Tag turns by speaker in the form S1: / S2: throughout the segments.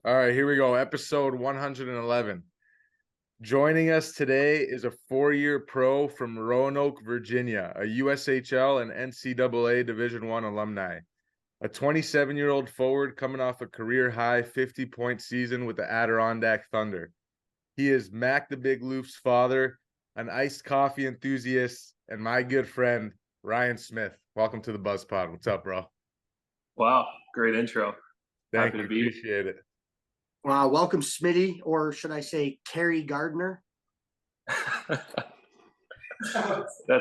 S1: All right, here we go. Episode 111. Joining us today is a four-year pro from Roanoke, Virginia, a USHL and NCAA Division I alumni. A 27-year-old forward coming off a career-high 50-point season with the Adirondack Thunder. He is Mac the Big Loof's father, an iced coffee enthusiast, and my good friend, Ryan Smith. Welcome to the Buzz Pod. What's up, bro?
S2: Wow, great intro.
S1: Thank
S2: Happy
S1: you.
S2: to be here.
S1: Appreciate it.
S3: Welcome, Smitty, or should I say Kerry Gardner?
S2: That's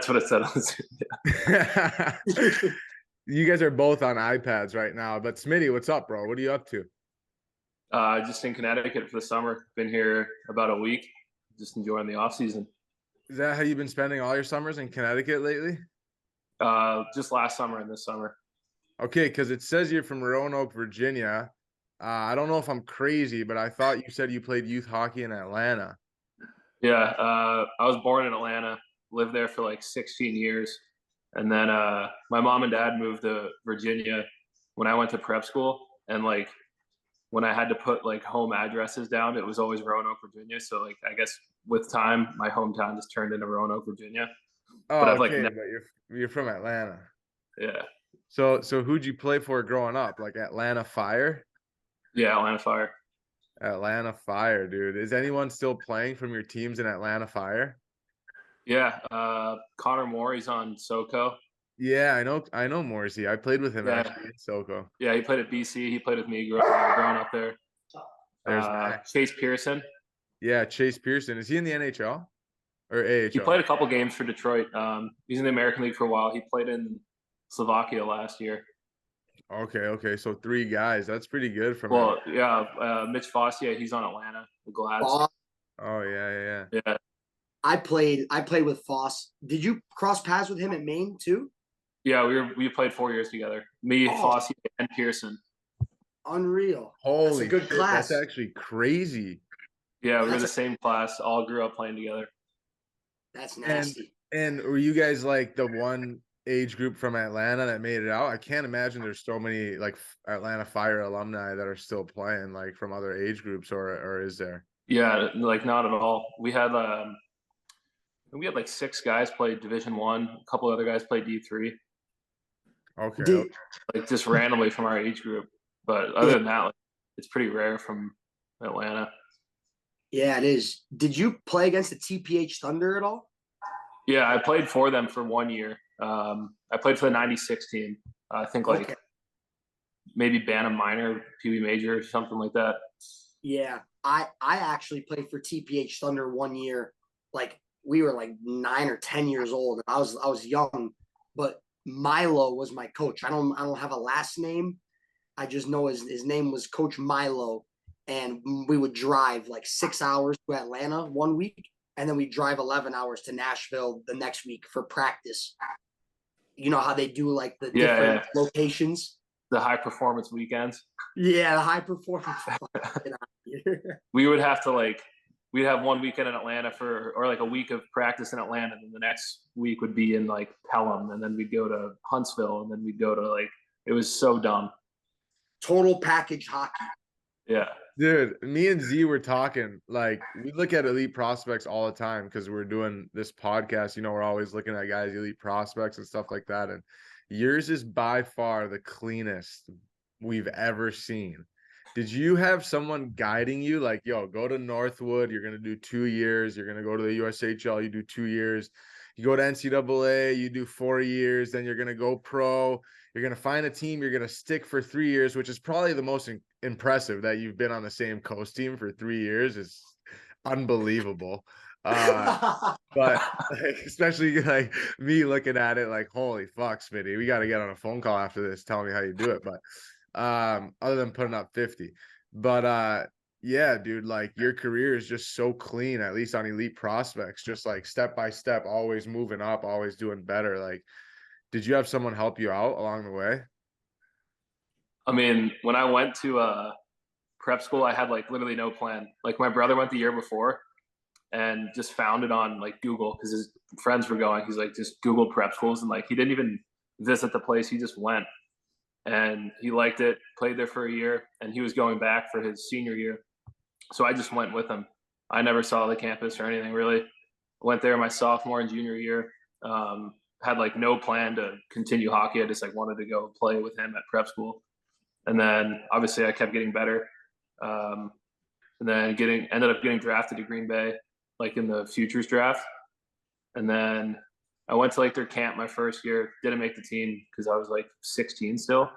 S2: what it said on the
S1: You guys are both on iPads right now, but Smitty, what's up, bro? What are you up to?
S2: Just in Connecticut for the summer. Been here about a week. Just enjoying the off season.
S1: Is that how you've been spending all your summers in Connecticut lately?
S2: Just last summer and this summer.
S1: Okay, because it says you're from Roanoke, Virginia. I don't know if I'm crazy, but I thought you said you played youth hockey in Atlanta.
S2: Yeah, I was born in Atlanta, lived there for like 16 years. And then my mom and dad moved to Virginia when I went to prep school. And like when I had to put like home addresses down, it was always Roanoke, Virginia. So like I guess with time, my hometown just turned into Roanoke, Virginia. But
S1: Oh,
S2: I've like
S1: okay, but you're from Atlanta.
S2: yeah.
S1: So who'd you play for growing up? Like Atlanta Fire?
S2: Yeah, Atlanta Fire.
S1: Atlanta Fire, dude. Is anyone still playing from your teams in Atlanta Fire?
S2: Yeah, Connor Moore, he's on SoCo.
S1: Yeah, I know Morrissey. I played with him
S2: Yeah,
S1: actually in SoCo.
S2: yeah, he played at BC. He played with me growing up there.
S1: There's Max.
S2: Chase Pearson.
S1: Yeah, Chase Pearson. Is he in the NHL or
S2: He
S1: AHL?
S2: played a couple games for Detroit. He's in the American League for a while. He played in Slovakia last year.
S1: Okay. So three guys. That's pretty good from him.
S2: Well, yeah, Mitch Fossier, he's on Atlanta, the Glads.
S1: Oh yeah.
S2: Yeah,
S3: I played with Foss. Did you cross paths with him at Maine too?
S2: yeah, we played 4 years together. Me, Fossier, and Pearson.
S3: Unreal.
S1: Holy
S3: That's a good
S1: shit,
S3: class.
S1: that's actually crazy.
S2: Yeah, we were the same class. All grew up playing together.
S3: That's nasty.
S1: And were you guys like the one age group from Atlanta that made it out? I can't imagine there's so many like Atlanta Fire alumni that are still playing like from other age groups, or is there?
S2: Yeah, like not at all. We had like six guys play Division One. A couple other guys play D3.
S1: Okay.
S2: Like just randomly from our age group. But other than that, like, it's pretty rare from Atlanta.
S3: Yeah, it is. Did you play against the TPH Thunder at all?
S2: Yeah, I played for them for 1 year. I played for the '96 team. I think like maybe Bantam Minor, Pee Wee Major, something like that.
S3: Yeah, I actually played for TPH Thunder 1 year. Like we were like 9 or 10 years old. I was young, but Milo was my coach. I don't have a last name. I just know his name was Coach Milo, and we would drive like 6 hours to Atlanta one week, and then we drive 11 hours to Nashville the next week for practice. You know how they do like the different locations?
S2: The high performance weekends.
S3: Yeah, the high performance.
S2: We would have to we'd have 1 weekend in Atlanta or like a week of practice in Atlanta, and then the next week would be in like Pelham, and then we'd go to Huntsville, and then we'd go to it was so dumb.
S3: Total package hockey.
S2: Yeah.
S1: Dude, me and Z were talking, like we look at elite prospects all the time because we're doing this podcast. You know, we're always looking at guys, elite prospects and stuff like that. And yours is by far the cleanest we've ever seen. Did you have someone guiding you like, yo, go to Northwood, you're going to do 2 years, you're going to go to the USHL, you do 2 years, you go to NCAA, you do 4 years, then you're going to go pro, you're going to find a team, you're going to stick for 3 years, which is probably the most impressive that you've been on the same coast team for 3 years is unbelievable. But like, especially like me looking at it like, holy fuck, Smitty, we got to get on a phone call after this, tell me how you do it. But other than putting up 50, but yeah, dude, like your career is just so clean, at least on elite prospects, just like step by step, always moving up, always doing better. Like, did you have someone help you out along the way?
S2: I mean, when I went to prep school, I had like literally no plan. Like my brother went the year before and just found it on like Google because his friends were going. He's like, just Google prep schools, and like he didn't even visit the place. He just went. and he liked it, played there for a year, and he was going back for his senior year. So I just went with him. I never saw the campus or anything really. Went there my sophomore and junior year. Had like no plan to continue hockey. I just like wanted to go play with him at prep school. And then obviously I kept getting better. And then ended up getting drafted to Green Bay, like in the futures draft. And then I went to like their camp my first year, didn't make the team because I was like 16 still.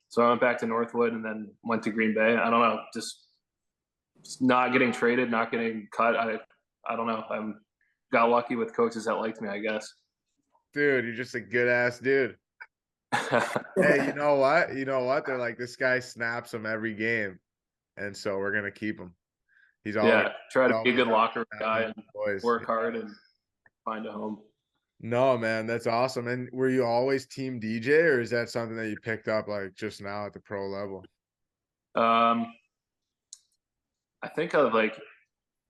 S2: So I went back to Northwood and then went to Green Bay. I don't know, just not getting traded, not getting cut. I don't know. Got lucky with coaches that liked me, I guess.
S1: Dude, you're just a good ass dude. Hey, you know what? You know what? They're like, this guy snaps him every game, and so we're gonna keep him. He's always
S2: try to be a good locker guy and
S1: boys.
S2: Work hard and find a home.
S1: No, man, that's awesome. And were you always team DJ, or is that something that you picked up like just now at the pro level?
S2: I think of like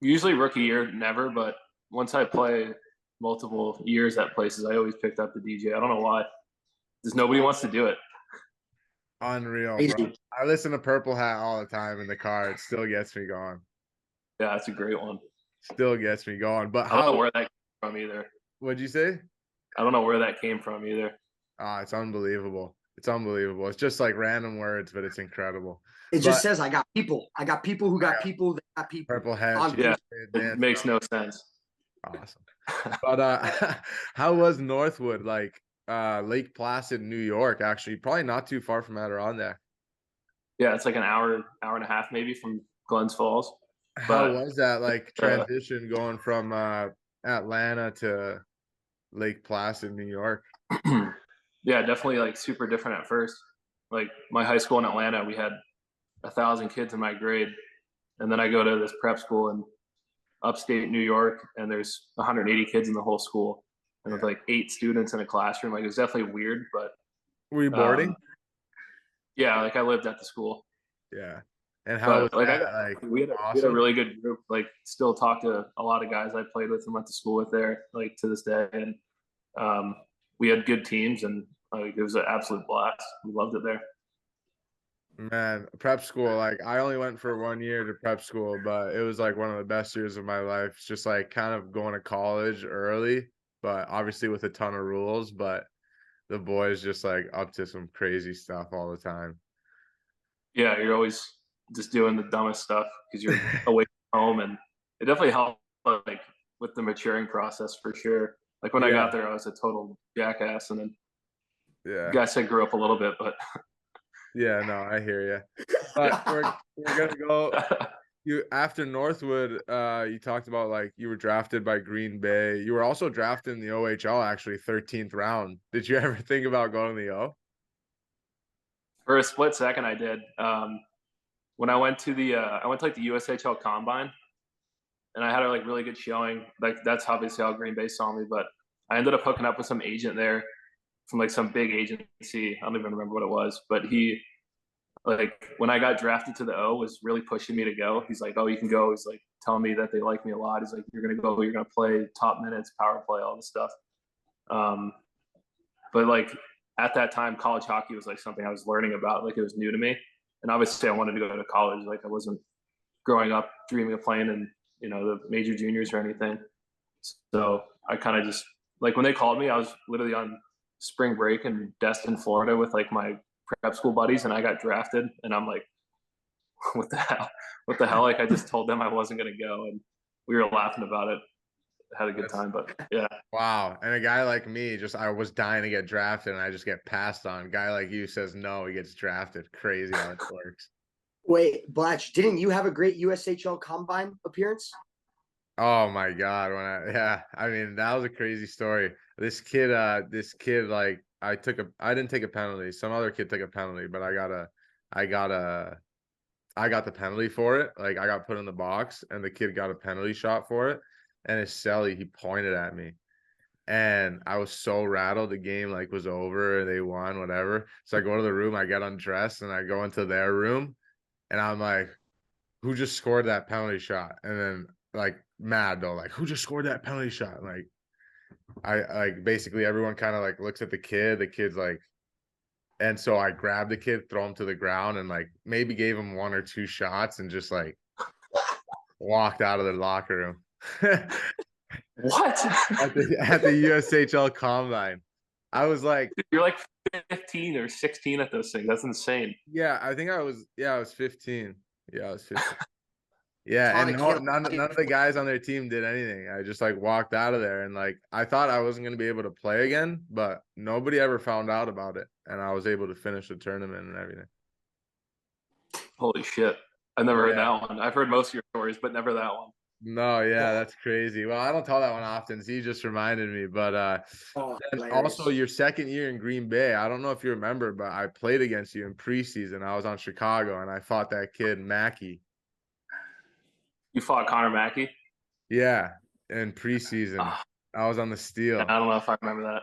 S2: usually rookie year, never, but once I play multiple years at places, I always picked up the DJ. I don't know why. Just nobody wants to do it.
S1: Unreal, bro. I listen to Purple Hat all the time in the car. It still gets me going.
S2: Yeah, that's a great one.
S1: Still gets me going. But
S2: I don't know where that came from either.
S1: What'd you say?
S2: I don't know where that came from either.
S1: It's unbelievable. It's unbelievable. It's just like random words, but it's incredible.
S3: It just says, I got people. I got people who got people that got people.
S1: Purple Hat.
S2: Yeah, it makes no sense.
S1: Awesome. But how was Northwood, like Lake Placid, New York, actually? Probably not too far from Adirondack.
S2: Yeah, it's like an hour and a half maybe from Glens Falls.
S1: How was that, like, transition going from Atlanta to Lake Placid, New York?
S2: Yeah, definitely like super different at first. Like my high school in Atlanta, we had 1,000 kids in my grade. And then I go to this prep school in upstate New York, and there's 180 kids in the whole school. And with like 8 students in a classroom. Like it was definitely weird, but
S1: were you boarding?
S2: Yeah, like I lived at the school.
S1: Yeah. And how was that?
S2: We had a really good group. Like still talk to a lot of guys I played with and went to school with there, like to this day. And we had good teams, and like it was an absolute blast. We loved it there.
S1: Man, prep school, like I only went for 1 year to prep school, but it was like one of the best years of my life. It's just like kind of going to college early, but obviously with a ton of rules, but the boys just like up to some crazy stuff all the time.
S2: Yeah, you're always just doing the dumbest stuff because you're away from home, and it definitely helped like with the maturing process for sure. Like when I got there, I was a total jackass, and then I guess I grew up a little bit, but
S1: yeah, no, I hear you. But we're gonna go. You after Northwood, you talked about like you were drafted by Green Bay. You were also drafted in the OHL, actually 13th round. Did you ever think about going to the O?
S2: For a split second, I did. When I went to like the USHL combine, and I had a like really good showing. Like that's obviously how Green Bay saw me, but I ended up hooking up with some agent there from like some big agency. I don't even remember what it was, but he, like when I got drafted to the O, was really pushing me to go. He's like, "Oh, you can go." He's like telling me that they like me a lot. He's like, "You're gonna go. You're gonna play top minutes, power play, all this stuff." But like at that time, college hockey was like something I was learning about. Like it was new to me, and obviously I wanted to go to college. Like I wasn't growing up dreaming of playing in the major juniors or anything. So I kind of just like when they called me, I was literally on spring break in Destin, Florida with like my prep school buddies, and I got drafted, and I'm like, what the hell? Like I just told them I wasn't going to go, and we were laughing about it. Had a good time, but yeah.
S1: Wow. And a guy like me, I was dying to get drafted, and I just get passed on. A guy like you says no, he gets drafted. Crazy how it works.
S3: Wait, Blatch, didn't you have a great USHL combine appearance?
S1: Oh my God. I mean, that was a crazy story. This kid, like I didn't take a penalty. Some other kid took a penalty, but I got the penalty for it. Like I got put in the box, and the kid got a penalty shot for it. And his celly, he pointed at me, and I was so rattled. The game like was over, they won, whatever. So I go to the room, I get undressed, and I go into their room, and I'm like, who just scored that penalty shot? And then like mad though, like who just scored that penalty shot? Like I like basically everyone kind of like looks at the kid. The kid's like And so I grabbed the kid, throw him to the ground, and like maybe gave him 1 or 2 shots and just like walked out of the locker room.
S2: What?
S1: at the USHL combine. I was like,
S2: You're like 15 or 16 at those things. That's insane.
S1: yeah, I think I was 15. Yeah, I was 15. Yeah, and none of the guys on their team did anything. I just like walked out of there, and like I thought I wasn't gonna be able to play again, but nobody ever found out about it, and I was able to finish the tournament and everything.
S2: Holy shit. I've never heard
S1: Yeah.
S2: that one. I've heard most of your stories, but never that one.
S1: No, yeah, that's crazy. Well, I don't tell that one often, so you just reminded me. But and also your second year in Green Bay, I don't know if you remember, but I played against you in preseason. I was on Chicago and I fought that kid Mackey.
S2: You fought Connor Mackey?
S1: Yeah, in preseason. I was on the steel.
S2: I don't know if I remember that.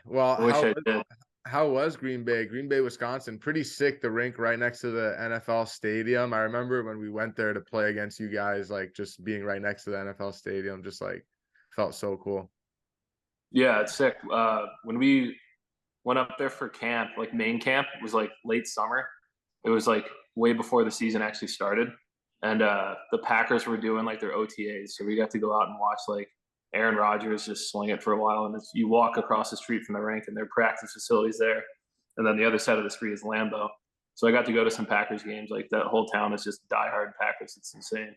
S1: Well,
S2: I wish I did.
S1: How was Green Bay? Green Bay, Wisconsin, pretty sick. The rink right next to the NFL stadium. I remember when we went there to play against you guys, like just being right next to the NFL stadium, just like felt so cool.
S2: Yeah, it's sick. When we went up there for camp, like Maine camp, it was like late summer. It was like way before the season actually started. And the Packers were doing like their OTAs. So we got to go out and watch like Aaron Rodgers just sling it for a while. And you walk across the street from the rink and their practice facilities there. And then the other side of the street is Lambeau. So I got to go to some Packers games. Like that whole town is just diehard Packers. It's insane.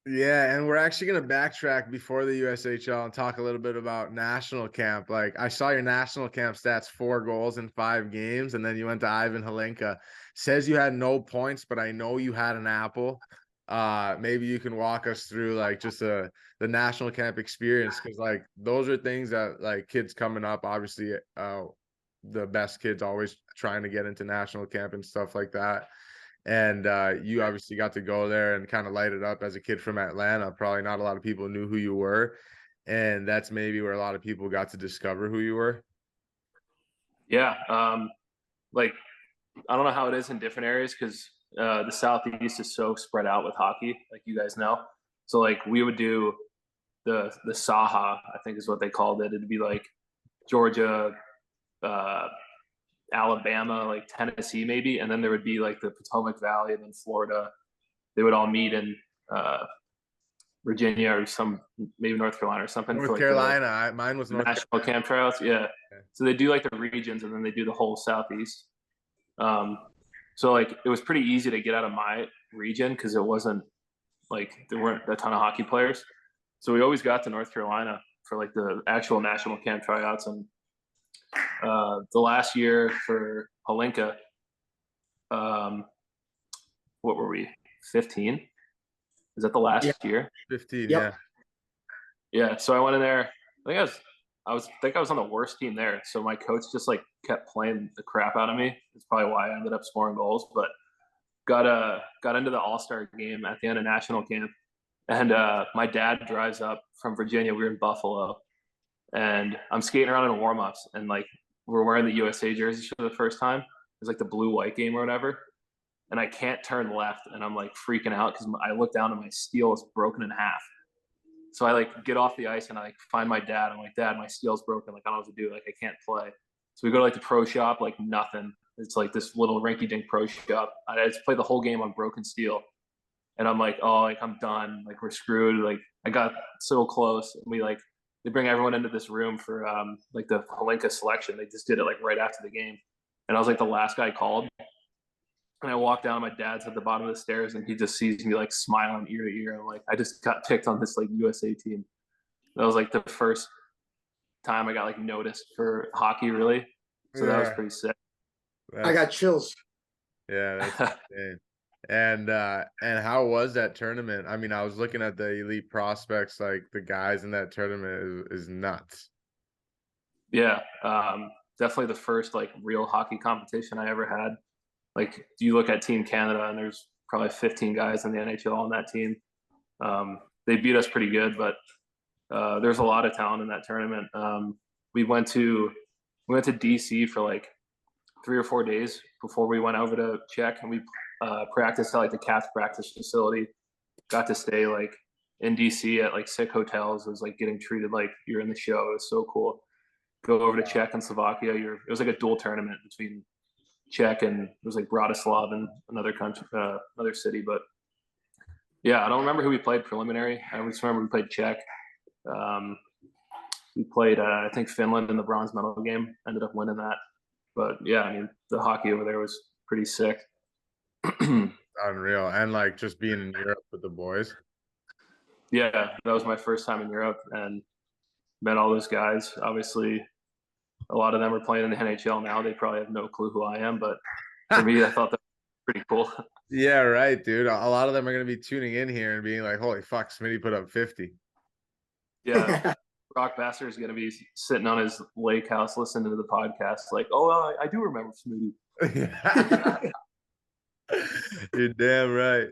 S1: Yeah, and we're actually going to backtrack before the USHL and talk a little bit about national camp. Like I saw your national camp stats, 4 goals in 5 games, and then you went to Ivan Halinka. Says you had no points, but I know you had an apple. Maybe you can walk us through like just the national camp experience, because like those are things that like kids coming up, obviously the best kids always trying to get into national camp and stuff like that. And you obviously got to go there and kind of light it up as a kid from Atlanta. Probably not a lot of people knew who you were, and that's maybe where a lot of people got to discover who you were.
S2: Yeah, like I don't know how it is in different areas because the Southeast is so spread out with hockey, like you guys know. So like we would do the Saha, I think is what they called it. It'd be like Georgia, Alabama, like Tennessee maybe, and then there would be like the Potomac Valley and then Florida. They would all meet in Virginia or maybe North Carolina or something.
S1: North
S2: for, like,
S1: Carolina. Mine was North
S2: national camp tryouts. Yeah. So they do like the regions and then they do the whole Southeast. So like it was pretty easy to get out of my region because it wasn't like there weren't a ton of hockey players. So we always got to North Carolina for like the actual national camp tryouts. And the last year for Halinka, what were we? 15? Is that the last year?
S1: 15,
S3: Yep.
S2: Yeah. So I went in there. I think I was on the worst team there. So my coach just like kept playing the crap out of me. It's probably why I ended up scoring goals. But got into the All-Star game at the end of national camp, and my dad drives up from Virginia. We were in Buffalo, and I'm skating around in warm-ups, and like we're wearing the USA jerseys for the first time. It was like the blue-white game or whatever. And I can't turn left, and I'm like freaking out because I look down and my steel is broken in half. So I like get off the ice and I like find my dad. I'm like, Dad, my steel's broken. Like I don't know what to do. Like I can't play. So we go to like the pro shop, like nothing. It's like this little rinky-dink pro shop. I just played the whole game on broken steel, and I'm like, oh, like I'm done. Like we're screwed. Like I got so close. And they bring everyone into this room for like the Halinka selection. They just did it like right after the game, and I was like the last guy called. And I walk down, my dad's at the bottom of the stairs, and he just sees me like smiling ear to ear. I'm like, I just got picked on this like USA team. That was like the first time I got like noticed for hockey, really. So that was pretty sick.
S3: I got chills.
S1: Yeah, that's insane. And how was that tournament? I mean, I was looking at the elite prospects, like the guys in that tournament is nuts.
S2: Yeah, definitely the first like real hockey competition I ever had. Like you look at Team Canada and there's probably 15 guys in the NHL on that team. They beat us pretty good, but there's a lot of talent in that tournament. We went to DC for like 3 or 4 days before we went over to Czech, and we practiced at like the Caps practice facility. Got to stay like in DC at like sick hotels. It was like getting treated like you're in the show. It was so cool. go over to Czech and Slovakia. It was like a dual tournament between Czech and it was like Bratislav and another country, another city. But yeah, I don't remember who we played preliminary. I just remember we played Czech. We played, I think, Finland in the bronze medal game. Ended up winning that. But yeah, I mean, the hockey over there was pretty sick.
S1: Unreal. And like just being in Europe with the boys.
S2: Yeah, that was my first time in Europe and met all those guys. Obviously, a lot of them are playing in the NHL now. They probably have no clue who I am, but for me, I thought that was pretty cool.
S1: Yeah, right, dude. A lot of them are going to be tuning in here and being like, holy fuck, Smitty put up 50.
S2: Yeah. Brock Besser is going to be sitting on his lake house listening to the podcast like, oh, I do remember Smitty.
S1: You're damn right.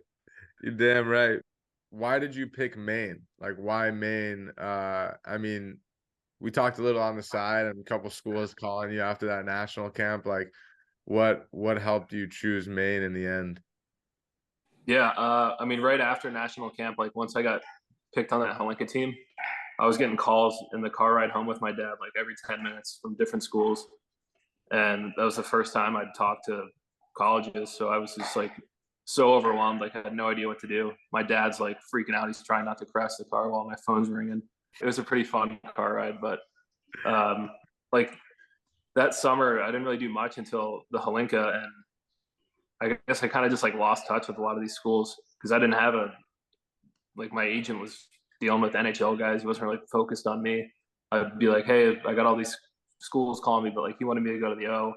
S1: You're damn right. Why did you pick Maine? Like, why Maine? I mean, we talked a little on the side and a couple schools calling you after that national camp. Like, what helped you choose Maine in the end?
S2: Yeah, I mean, right after national camp, like once I got picked on that Helenka team, I was getting calls in the car ride home with my dad like every 10 minutes from different schools. And that was the first time I'd talked to colleges. So I was just like so overwhelmed. Like I had no idea what to do. My dad's like freaking out. He's trying not to crash the car while my phone's ringing. It was a pretty fun car ride, but like that summer, I didn't really do much until the Helenka. And I guess I kind of just like lost touch with a lot of these schools because I didn't have like my agent was dealing with NHL guys. He wasn't really focused on me. I'd be like, hey, I got all these schools calling me, but like he wanted me to go to the O.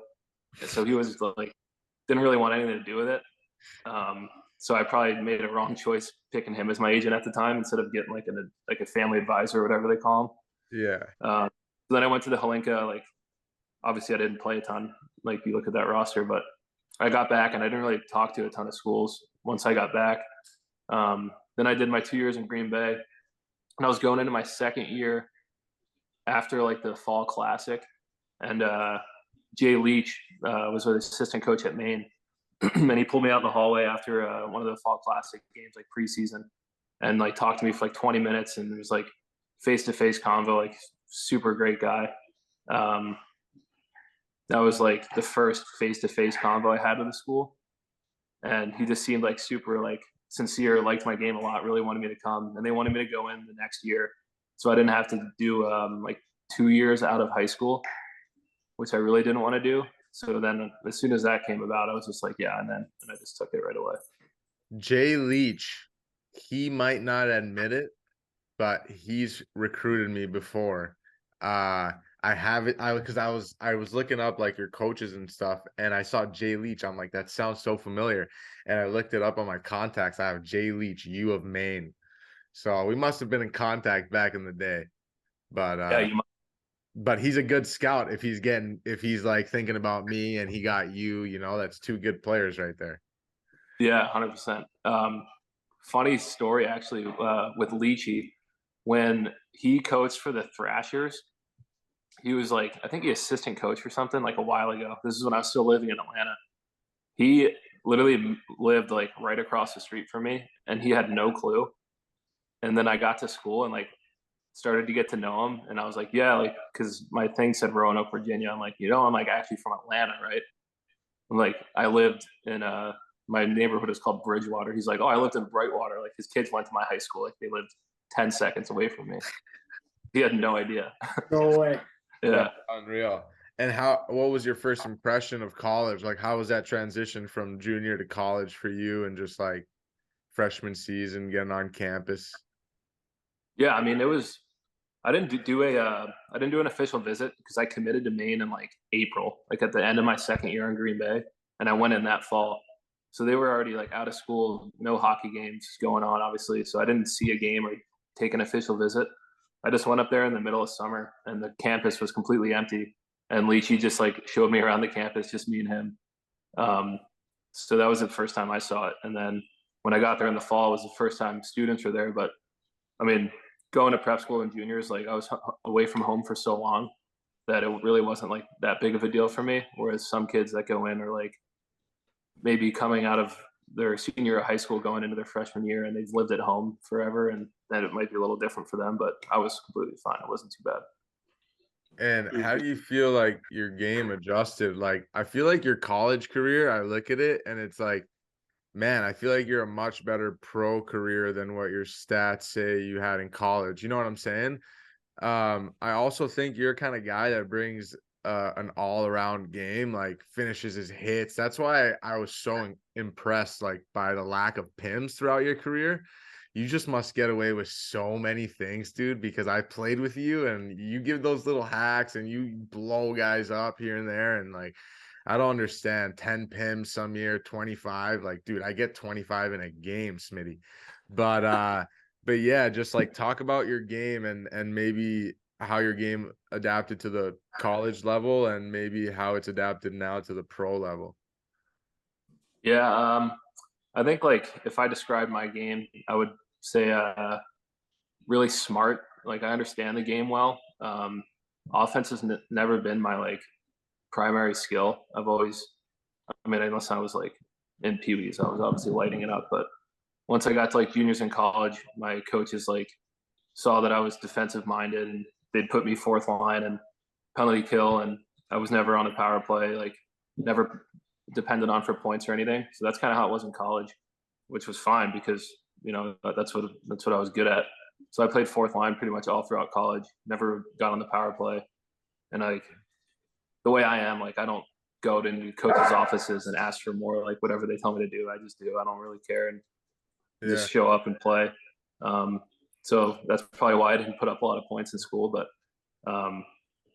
S2: And so he was like, didn't really want anything to do with it. So I probably made a wrong choice picking him as my agent at the time instead of getting like a family advisor or whatever they call him.
S1: Yeah.
S2: So then I went to the Helenka. Like obviously I didn't play a ton. Like you look at that roster, but I got back and I didn't really talk to a ton of schools once I got back. Then I did my 2 years in Green Bay, and I was going into my second year after like the fall classic, and Jay Leach was an assistant coach at Maine, and he pulled me out in the hallway after one of the fall classic games, like preseason, and like talked to me for like 20 minutes, and it was like face-to-face convo, like super great guy. That was like the first face-to-face convo I had with the school, and he just seemed like super like sincere, liked my game a lot, really wanted me to come, and they wanted me to go in the next year, so I didn't have to do like 2 years out of high school, which I really didn't want to do. So then as soon as that came about, I was just like, yeah, and I just took it right away.
S1: Jay Leach, he might not admit it, but he's recruited me before. I have it. Because I was looking up like your coaches and stuff, and I saw Jay Leach. I'm like, that sounds so familiar. And I looked it up on my contacts. I have Jay Leach, U of Maine. So we must have been in contact back in the day. But
S2: Yeah, you might.
S1: but he's a good scout if he's like thinking about me and he got you, that's two good players right there.
S2: Yeah, 100%. Funny story actually with Leachy, when he coached for the Thrashers, he was like, I think he assistant coach or something like a while ago. This is when I was still living in Atlanta. He literally lived like right across the street from me, and he had no clue. And then I got to school and like started to get to know him, and I was like, yeah, like because my thing said Roanoke, Virginia. I'm like, I'm like actually from Atlanta, right? I'm like, I lived in my neighborhood is called Bridgewater. He's like, oh, I lived in Brightwater. Like his kids went to my high school. Like they lived 10 seconds away from me. He had no idea.
S3: No way.
S2: Yeah.
S1: That's unreal. And what was your first impression of college? Like, how was that transition from junior to college for you, and just like freshman season, getting on campus?
S2: Yeah, I mean, I didn't do an official visit because I committed to Maine in like April, like at the end of my second year in Green Bay, and I went in that fall. So they were already like out of school, no hockey games going on, obviously. So I didn't see a game or take an official visit. I just went up there in the middle of summer, and the campus was completely empty. And Leachy just like showed me around the campus, just me and him. So that was the first time I saw it. And then when I got there in the fall, it was the first time students were there. But I mean, going to prep school and juniors, like I was away from home for so long that it really wasn't like that big of a deal for me. Whereas some kids that go in are like maybe coming out of their senior year of high school, going into their freshman year, and they've lived at home forever, and then it might be a little different for them. But I was completely fine. It wasn't too bad.
S1: And how do you feel like your game adjusted? Like, I feel like your college career, I look at it and it's like, man, I feel like you're a much better pro career than what your stats say you had in college. You know what I'm saying? I also think you're kind of guy that brings an all-around game, like finishes his hits. That's why I was so impressed, like by the lack of PIMs throughout your career. You just must get away with so many things, dude, because I played with you and you give those little hacks and you blow guys up here and there. And like, I don't understand 10 PIMs some year, 25. Like, dude, I get 25 in a game, Smitty. But yeah, just like talk about your game and maybe how your game adapted to the college level and maybe how it's adapted now to the pro level.
S2: Yeah, I think like if I describe my game, I would say really smart. Like I understand the game well. Offense has never been my like primary skill. I've always, I mean, unless I was like in Pee-wees, I was obviously lighting it up. But once I got to like juniors in college, my coaches like saw that I was defensive minded and they'd put me fourth line and penalty kill, and I was never on a power play, like never depended on for points or anything. So that's kind of how it was in college, which was fine because that's what I was good at. So I played fourth line pretty much all throughout college. Never got on the power play, and like the way I am, like I don't go to coaches' offices and ask for more. Like whatever they tell me to do, I just do. I don't really care and
S1: Yeah.
S2: just show up and play. So that's probably why I didn't put up a lot of points in school. But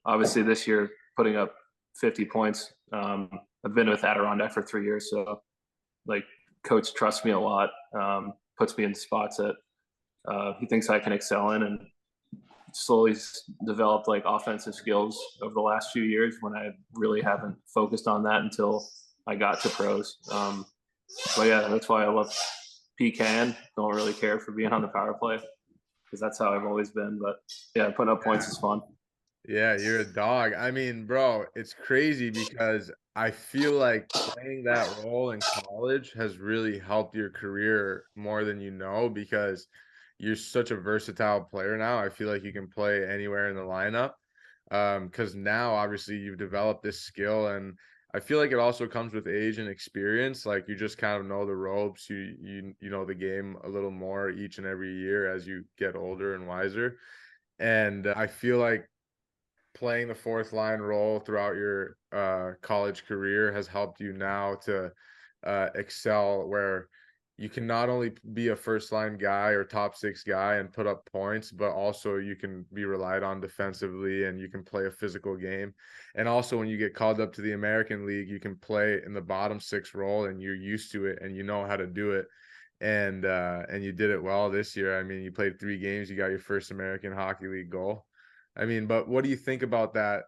S2: obviously this year, putting up 50 points. I've been with Adirondack for 3 years, so like coach trusts me a lot. Puts me in spots that he thinks I can excel in, and slowly developed like offensive skills over the last few years when I really haven't focused on that until I got to pros. But yeah, that's why I love PK and don't really care for being on the power play because that's how I've always been. But yeah, putting up points is fun.
S1: Yeah, you're a dog. I mean, bro, it's crazy because I feel like playing that role in college has really helped your career more than you know because you're such a versatile player now. I feel like you can play anywhere in the lineup. Because now obviously you've developed this skill and I feel like it also comes with age and experience. Like you just kind of know the ropes, you know the game a little more each and every year as you get older and wiser. And I feel like playing the fourth line role throughout your college career has helped you now to excel where you can not only be a first line guy or top six guy and put up points, but also you can be relied on defensively and you can play a physical game. And also when you get called up to the American League, you can play in the bottom six role and you're used to it and you know how to do it. And you did it well this year. I mean, you played 3 games, you got your first American Hockey League goal. I mean, but what do you think about that?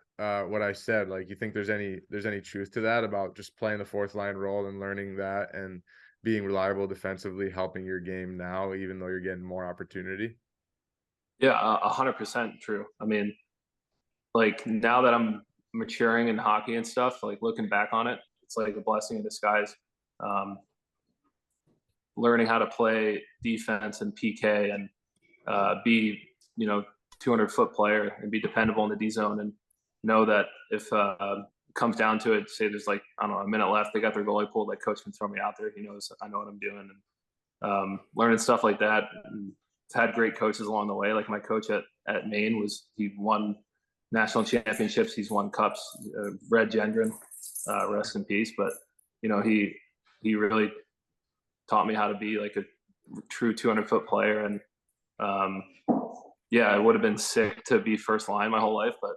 S1: What I said, like, you think there's any truth to that about just playing the fourth line role and learning that and being reliable defensively, helping your game now, even though you're getting more opportunity?
S2: Yeah, 100% true. I mean, like now that I'm maturing in hockey and stuff, like looking back on it, it's like a blessing in disguise. Um, Learning how to play defense and PK and be 200-foot player and be dependable in the D zone and know that if it comes down to it, say there's like I don't know a minute left, they got their goalie pulled, like coach can throw me out there. He knows I know what I'm doing, and learning stuff like that. And I've had great coaches along the way. Like my coach at Maine he won national championships, he's won cups. Red Gendron, rest in peace. But he really taught me how to be like a true 200-foot player. And yeah, it would have been sick to be first line my whole life, but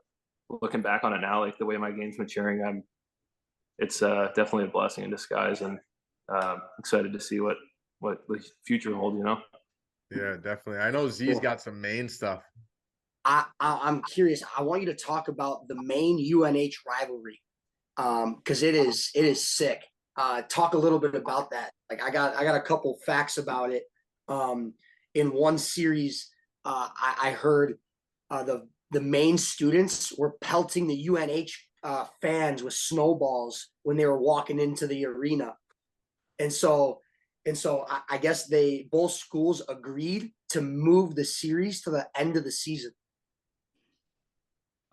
S2: looking back on it now, like the way my game's maturing, it's definitely a blessing in disguise, and excited to see what the future holds.
S1: Yeah, definitely. I know Z's got some main stuff.
S3: I'm curious. I want you to talk about the Maine UNH rivalry, because it is sick. Talk a little bit about that. Like I got a couple facts about it. In one series, I heard the Maine students were pelting the UNH fans with snowballs when they were walking into the arena, and so I guess both schools agreed to move the series to the end of the season.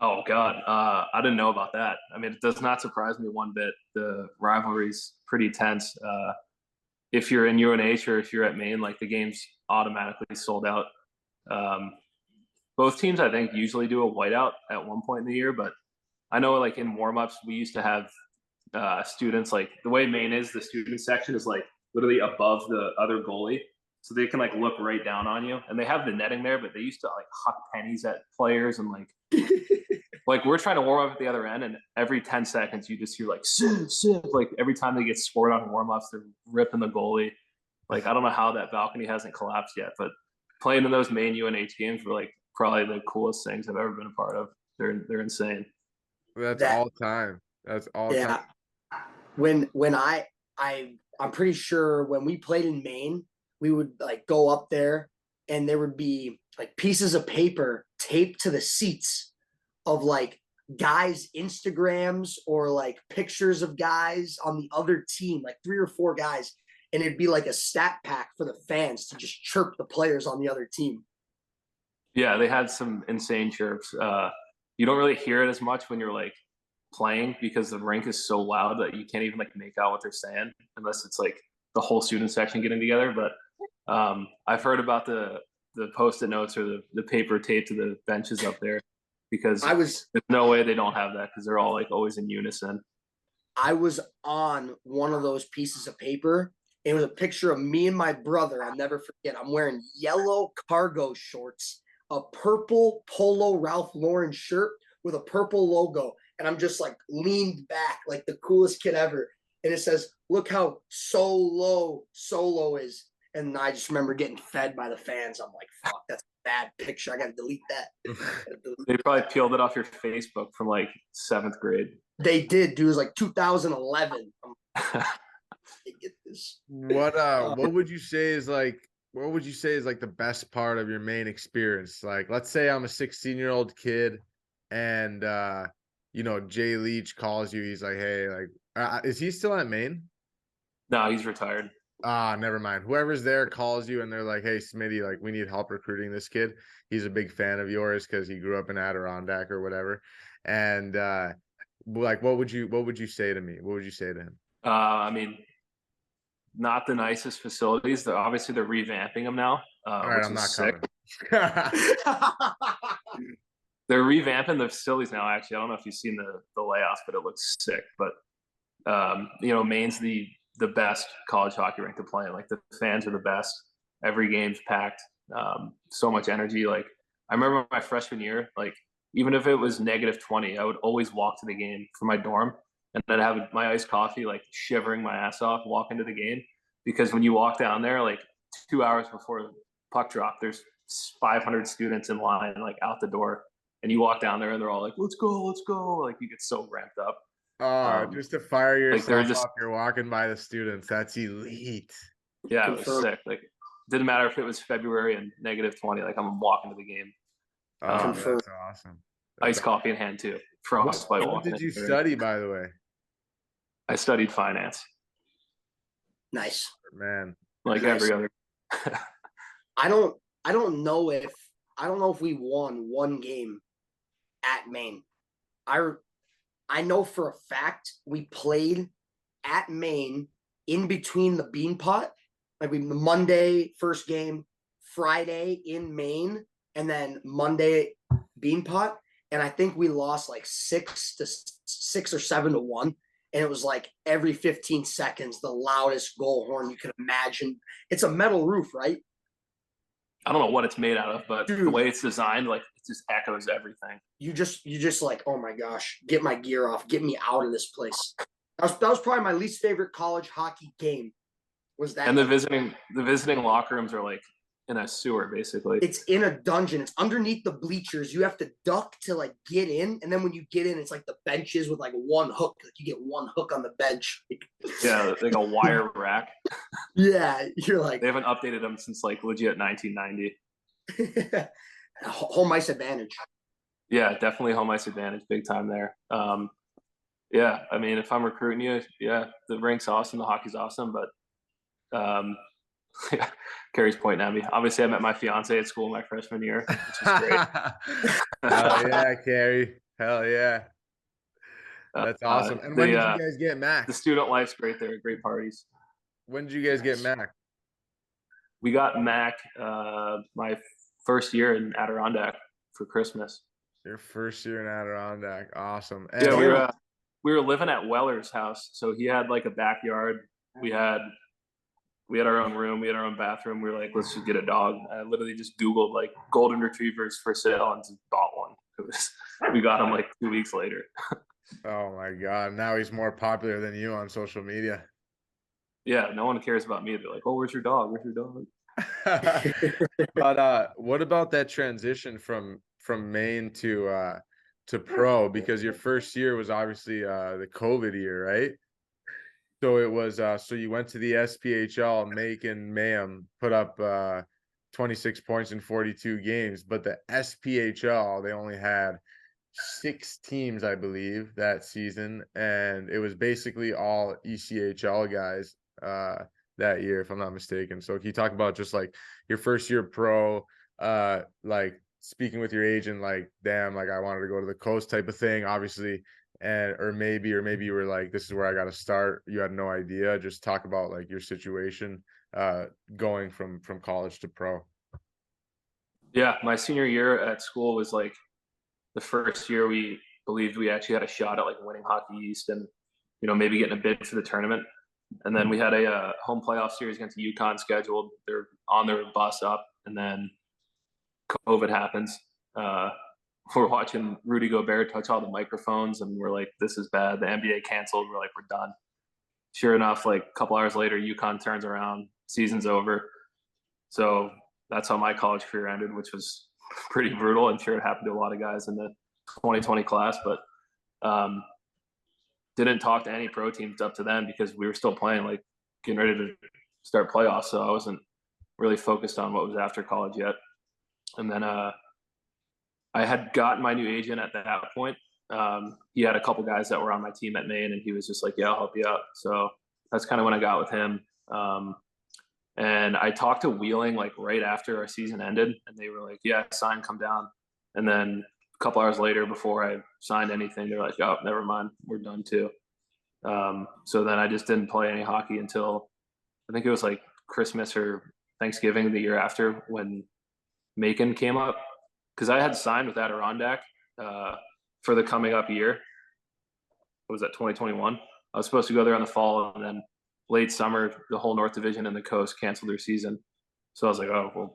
S2: Oh God, I didn't know about that. I mean, it does not surprise me one bit. The rivalry's pretty tense. If you're in UNH or if you're at Maine, like the game's automatically sold out. Um, both teams, I think, usually do a whiteout at one point in the year, but I know like in warmups we used to have students, like the way Maine is, the student section is like literally above the other goalie, so they can like look right down on you, and they have the netting there, but they used to like huck pennies at players and like we're trying to warm up at the other end, and every 10 seconds you just hear like sip. Like every time they get scored on warm-ups, they're ripping the goalie. Like I don't know how that balcony hasn't collapsed yet, but playing in those Maine UNH games were like probably the coolest things I've ever been a part of. They're insane.
S1: That's all time. That's all
S3: Yeah.
S1: time.
S3: I'm pretty sure when we played in Maine, we would like go up there and there would be like pieces of paper taped to the seats of like guys' Instagrams or like pictures of guys on the other team, like 3 or 4 guys. And it'd be like a stat pack for the fans to just chirp the players on the other team.
S2: Yeah, they had some insane chirps. You don't really hear it as much when you're like playing because the rink is so loud that you can't even like make out what they're saying unless it's like the whole student section getting together. But I've heard about the post-it notes or the paper taped to the benches up there, because there's no way they don't have that because they're all like always in unison.
S3: I was on one of those pieces of paper. It was a picture of me and my brother. I'll never forget. I'm wearing yellow cargo shorts, a purple polo Ralph Lauren shirt with a purple logo. And I'm just like leaned back like the coolest kid ever. And it says, look how solo is. And I just remember getting fed by the fans. I'm like, fuck, that's a bad picture. I got to delete that.
S2: They probably peeled it off your Facebook from like 7th grade.
S3: They did, dude. It was like 2011. Get this.
S1: What would you say is like the best part of your Maine experience? Like, let's say I'm a 16-year-old kid and Jay Leach calls you. He's like, hey, like, is he still at Maine?
S2: No, he's retired.
S1: Never mind. Whoever's there calls you and they're like, hey, Smitty, like, we need help recruiting this kid. He's a big fan of yours because he grew up in Adirondack or whatever. And like, what would you say to me? What would you say to him?
S2: I mean, not the nicest facilities. They're revamping them now.
S1: All right, I'm not
S2: sick.
S1: coming.
S2: They're revamping the facilities now. Actually, I don't know if you've seen the layouts, but it looks sick. But Maine's the best college hockey rink to play in. Like the fans are the best. Every game's packed. So much energy. Like I remember my freshman year, like even if it was -20, I would always walk to the game from my dorm, and I'd have my iced coffee, like shivering my ass off, walk into the game. Because when you walk down there, like 2 hours before puck drop, there's 500 students in line, like out the door. And you walk down there and they're all like, let's go. Like you get so ramped up.
S1: Just to fire yourself
S2: like
S1: up, you're walking by the students. That's elite.
S2: Yeah, it was sick. Like didn't matter if it was February and -20, like I'm walking to the game.
S1: That's awesome.
S2: Iced coffee in hand too. Frostbite.
S1: What did you study, by the way?
S2: I studied finance.
S3: Nice.
S1: Man.
S2: Like nice. Every other.
S3: I don't know if we won one game at Maine. I know for a fact we played at Maine in between the Bean Pot. Like Monday first game, Friday in Maine, and then Monday Bean Pot. And I think we lost like 6 or 7-1. And it was like every 15 seconds, the loudest goal horn you could imagine. It's a metal roof, right?
S2: I don't know what it's made out of, but dude, the way it's designed, like it just echoes everything.
S3: You just like, oh my gosh, get my gear off, get me out of this place. That was probably my least favorite college hockey game. Was that?
S2: And the visiting locker rooms are like in a sewer, basically.
S3: It's in a dungeon. It's underneath the bleachers. You have to duck to like get in, and then when you get in, it's like the benches with like one hook. Like you get one hook on the bench.
S2: Yeah, like a wire rack.
S3: Yeah, you're like
S2: they haven't updated them since like legit 1990.
S3: Home ice advantage.
S2: Yeah, definitely home ice advantage, big time there. Yeah, I mean, if I'm recruiting you, yeah, the rink's awesome, the hockey's awesome, but yeah, Carrie's pointing at me. Obviously, I met my fiance at school my freshman year, which is great.
S1: Oh yeah, Carrie. Hell yeah. That's awesome. And when did you
S2: The
S1: guys get Mac?
S2: student life's great there. Great parties.
S1: When did you guys get Mac?
S2: We got Mac my first year in Adirondack for Christmas.
S1: Your first year in Adirondack. Awesome.
S2: Yeah,
S1: And
S2: we were living at Weller's house, so he had like a backyard. We had our own room, we had our own bathroom. We were like, let's just get a dog. I literally just Googled like golden retrievers for sale and just bought one. We got him like 2 weeks later.
S1: oh my God, now he's more popular than you on social media.
S2: Yeah, no one cares about me. They're like, oh, where's your dog? Where's your dog?
S1: But what about that transition from Maine to pro? Because your first year was obviously the COVID year, right? So it was so you went to the SPHL, Macon Mayhem put up 26 points in 42 games, but the SPHL they only had 6 teams, I believe, that season, and it was basically all ECHL guys that year, if I'm not mistaken. So can you talk about just like your first year pro, like speaking with your agent, like, damn, like I wanted to go to the coast type of thing, obviously, and or maybe you were like, this is where I got to start. You had no idea. Just talk about like your situation going from college to pro.
S2: Yeah, my senior year at school was like the first year we believed we actually had a shot at like winning Hockey East and maybe getting a bid for the tournament. And then we had a home playoff series against UConn scheduled. They're on their bus up, and then COVID happens. We're watching Rudy Gobert touch all the microphones, and we're like, this is bad. The NBA canceled. We're like, we're done. Sure enough, like a couple hours later, UConn turns around, season's over. So that's how my college career ended, which was pretty brutal. I'm sure it happened to a lot of guys in the 2020 class, but didn't talk to any pro teams up to then because we were still playing, like getting ready to start playoffs. So I wasn't really focused on what was after college yet. And then I had gotten my new agent at that point. He had a couple guys that were on my team at Maine, and he was just like, yeah, I'll help you out. So that's kind of when I got with him. And I talked to Wheeling like right after our season ended, and they were like, yeah, sign, come down. And then a couple hours later, before I signed anything, they're like, oh, never mind, we're done too. So then I just didn't play any hockey until I think it was like Christmas or Thanksgiving the year after when Macon came up, because I had signed with Adirondack for the coming up year. What was that, 2021? I was supposed to go there in the fall, and then late summer, the whole North Division and the Coast canceled their season. So I was like, oh, well,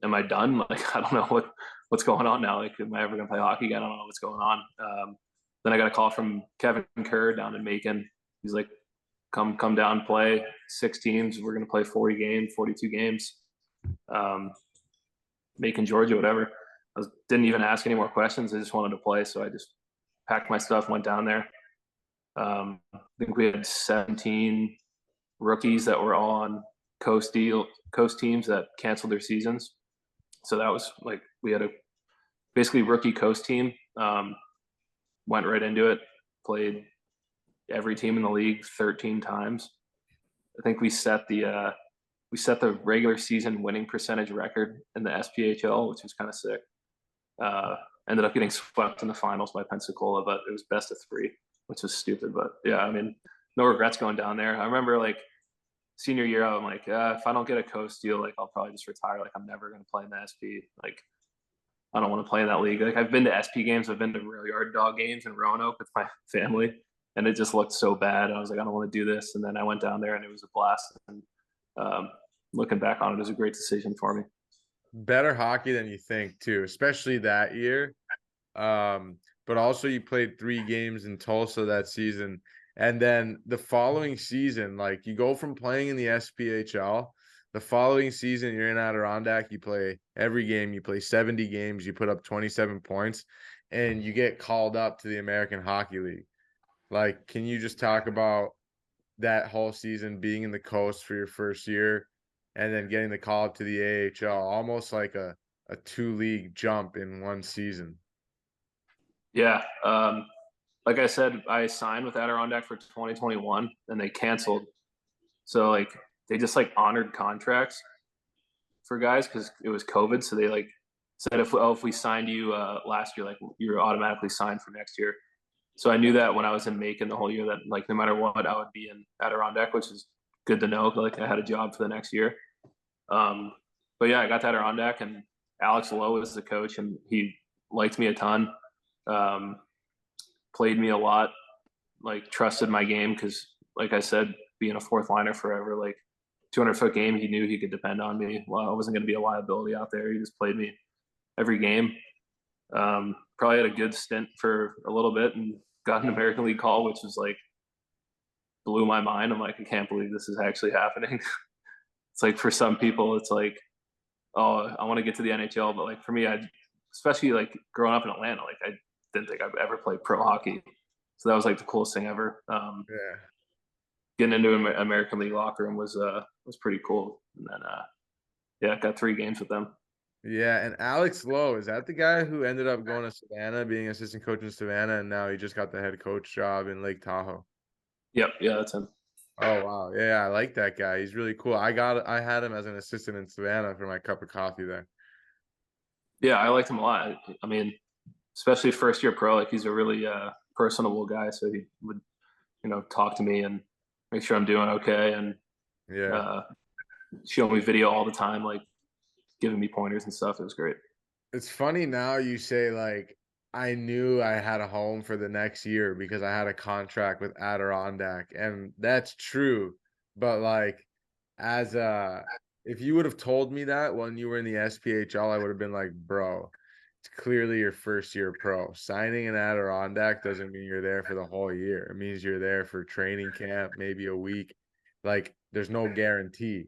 S2: am I done? Like, I don't know what's going on now. Like, am I ever going to play hockey again? I don't know what's going on. Then I got a call from Kevin Kerr down in Macon. He's like, come down, play 6 teams. We're going to play 42 games. Macon, Georgia, whatever. Didn't even ask any more questions. I just wanted to play. So I just packed my stuff, went down there. I think we had 17 rookies that were all on coast teams that canceled their seasons. So that was like, we had a basically rookie coast team. Went right into it, played every team in the league 13 times. I think we set the regular season winning percentage record in the SPHL, which was kind of sick. Ended up getting swept in the finals by Pensacola, but it was best of 3, which was stupid. But yeah, I mean, no regrets going down there. I remember like senior year, I'm like, if I don't get a coast deal, like I'll probably just retire. Like I'm never going to play in the SP. Like I don't want to play in that league. Like I've been to SP games, I've been to Rail Yard Dog games in Roanoke with my family, and it just looked so bad. And I was like, I don't want to do this. And then I went down there, and it was a blast. And looking back on it, it was a great decision for me.
S1: Better hockey than you think too, especially that year. But also you played 3 games in Tulsa that season, and then the following season, like you go from playing in the SPHL. The following season, you're in Adirondack. You play every game. You play 70 games. You put up 27 points, and you get called up to the American Hockey League. Like, can you just talk about that whole season, being in the coast for your first year, and then getting the call up to the AHL, almost like a 2-league jump in one season?
S2: Yeah. Like I said, I signed with Adirondack for 2021, and they canceled. So like they just like honored contracts for guys because it was COVID. So they like said if we signed you last year, like you're automatically signed for next year. So I knew that when I was in Macon the whole year that like no matter what I would be in Adirondack, which is good to know. Like I had a job for the next year. But yeah, I got to Adirondack and Alex Lowe was the coach and he liked me a ton. Played me a lot, like trusted my game because like I said, being a fourth liner forever, like 200-foot game, he knew he could depend on me. Well, I wasn't going to be a liability out there. He just played me every game. Probably had a good stint for a little bit and got an American League call, which was like blew my mind. I'm like, I can't believe this is actually happening. It's like for some people, it's like, oh, I want to get to the NHL, but like for me, especially like growing up in Atlanta, like I didn't think I'd ever play pro hockey, so that was like the coolest thing ever.
S1: Yeah.
S2: Getting into an American League locker room was pretty cool. And then yeah, got 3 games with them.
S1: Yeah, and Alex Lowe, is that the guy who ended up going to Savannah, being assistant coach in Savannah, and now he just got the head coach job in Lake Tahoe?
S2: Yep, yeah, that's him.
S1: Oh wow, yeah, I like that guy. He's really cool. I had him as an assistant in Savannah for my cup of coffee there.
S2: Yeah, I liked him a lot. I mean, especially first year pro, like he's a really personable guy. So he would, talk to me and make sure I'm doing okay, and
S1: Yeah.
S2: show me video all the time, like giving me pointers and stuff. It was great.
S1: It's funny now you say like I knew I had a home for the next year because I had a contract with Adirondack, and that's true. But like as if you would have told me that when you were in the SPHL, I would have been like, bro, it's clearly your first year pro. Signing an Adirondack doesn't mean you're there for the whole year. It means you're there for training camp, maybe a week. Like there's no guarantee.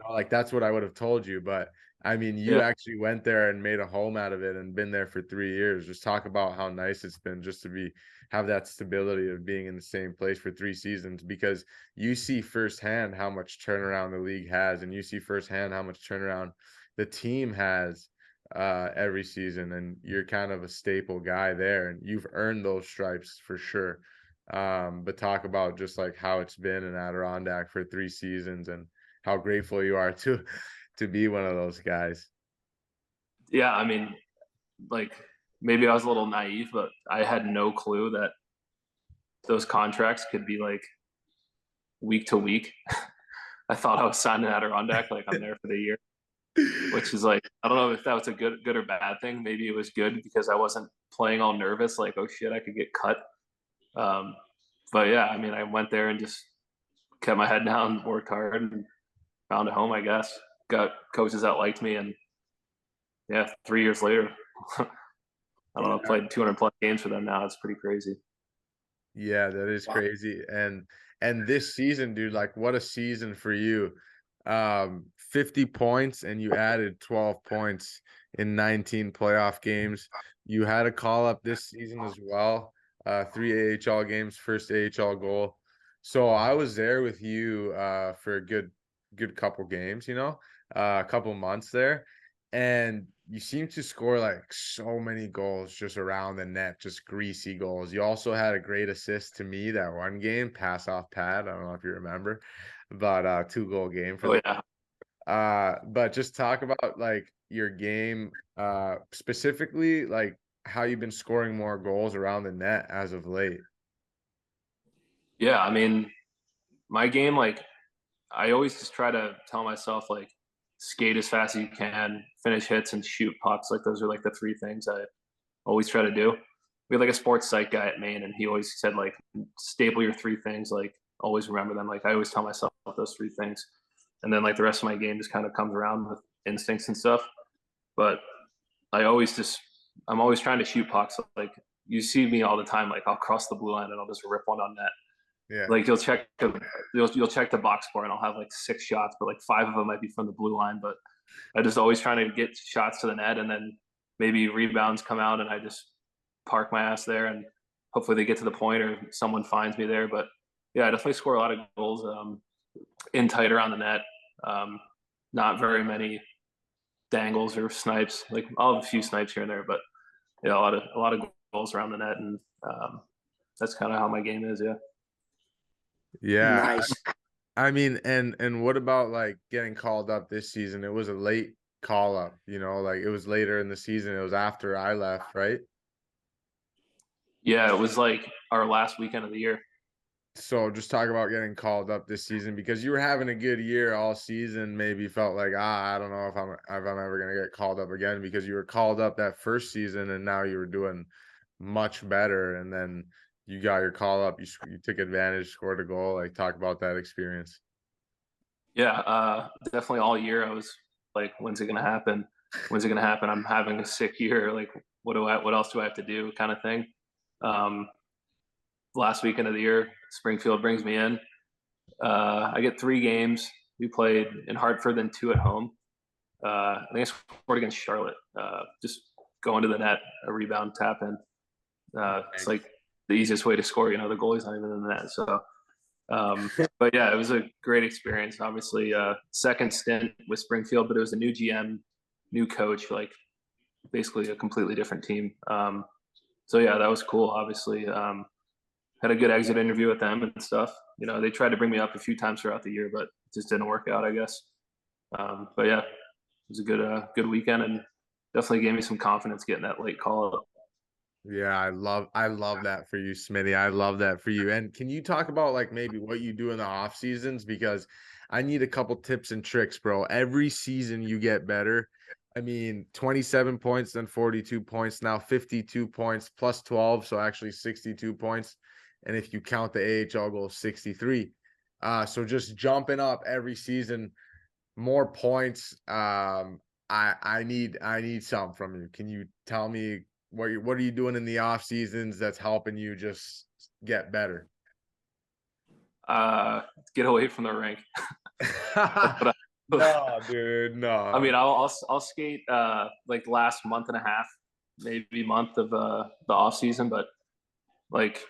S1: Like that's what I would have told you. But I mean, you
S2: Yeah,
S1: actually went there and made a home out of it and been there for 3 years. Just talk about how nice it's been just to have that stability of being in the same place for 3 seasons, because you see firsthand how much turnaround the league has, and you see firsthand how much turnaround the team has every season, and you're kind of a staple guy there, and you've earned those stripes for sure. But talk about just like how it's been in Adirondack for 3 seasons and how grateful you are to be one of those guys.
S2: yeah. I mean, like maybe I was a little naive, but I had no clue that those contracts could be like week to week. I thought I was signing Adirondack, like I'm there for the year, which is like I don't know if that was a good or bad thing. Maybe it was good because I wasn't playing all nervous, like oh shit, I could get cut. But yeah, I mean, I went there and just kept my head down, worked hard, and found a home. I guess got coaches that liked me, and yeah, 3 years later, I don't know, played 200 plus games for them now. It's pretty crazy.
S1: Yeah, that is crazy. And this season, dude, like what a season for you. 50 points, and you added 12 points in 19 playoff games. You had a call up this season as well. 3 AHL games, first AHL goal. So I was there with you for a good couple games, a couple months there. And you seem to score like so many goals just around the net, just greasy goals. You also had a great assist to me that one game, pass off pad. I don't know if you remember, but 2-goal game for
S2: Oh yeah,
S1: but just talk about like your game, specifically like how you've been scoring more goals around the net as of late.
S2: yeah. I mean, my game, like I always just try to tell myself like skate as fast as you can, finish hits, and shoot pucks. Like those are like the 3 things I always try to do. We had like a sports psych guy at Maine, and he always said like staple your 3 things, like always remember them. Like I always tell myself those 3 things, and then like the rest of my game just kind of comes around with instincts and stuff. But I'm always trying to shoot pucks. Like you see me all the time, like I'll cross the blue line and I'll just rip one on net.
S1: Yeah.
S2: Like you'll check the box score and I'll have like 6 shots, but like 5 of them might be from the blue line. But I just always trying to get shots to the net, and then maybe rebounds come out and I just park my ass there, and hopefully they get to the point or someone finds me there. But yeah, I definitely score a lot of goals in tight around the net. Not very many dangles or snipes. Like I'll have a few snipes here and there, but yeah, a lot of goals around the net, and that's kind of how my game is. Yeah.
S1: Yeah.
S3: Nice.
S1: I mean, and what about like getting called up this season? It was a late call up, like it was later in the season. It was after I left, right?
S2: Yeah, it was like our last weekend of the year.
S1: So just talk about getting called up this season because you were having a good year all season. Maybe felt like, I don't know if I'm ever gonna get called up again because you were called up that first season and now you were doing much better. And then you got your call up, you took advantage, scored a goal. Like, talk about that experience.
S2: Yeah, definitely all year I was like, when's it gonna happen? When's it gonna happen? I'm having a sick year. Like, what else do I have to do? Kind of thing. Um, Last weekend of the year, Springfield brings me in. I get 3 games. We played in Hartford, then 2 at home. I think I scored against Charlotte. Just going to the net, a rebound, tap in. It's like the easiest way to score. The goalie's not even in the net. So, but yeah, it was a great experience. Obviously, second stint with Springfield, but it was a new GM, new coach, like basically a completely different team. So yeah, that was cool. Obviously, had a good exit interview with them and stuff. They tried to bring me up a few times throughout the year, but it just didn't work out, I guess. But yeah, it was a good weekend and definitely gave me some confidence getting that late call up.
S1: Yeah, I love that for you, Smitty. I love that for you. And can you talk about like maybe what you do in the off seasons? Because I need a couple tips and tricks, bro. Every season you get better. I mean, 27 points, then 42 points, now 52 points plus 12, so actually 62 points. And if you count the AHL goal, 63. So just jumping up every season, more points. I need some from you. Can you tell me what are you doing in the off seasons that's helping you just get better?
S2: Get away from the rink.
S1: No, dude, no.
S2: I mean, I'll skate like the last month and a half, maybe month of the off season, but like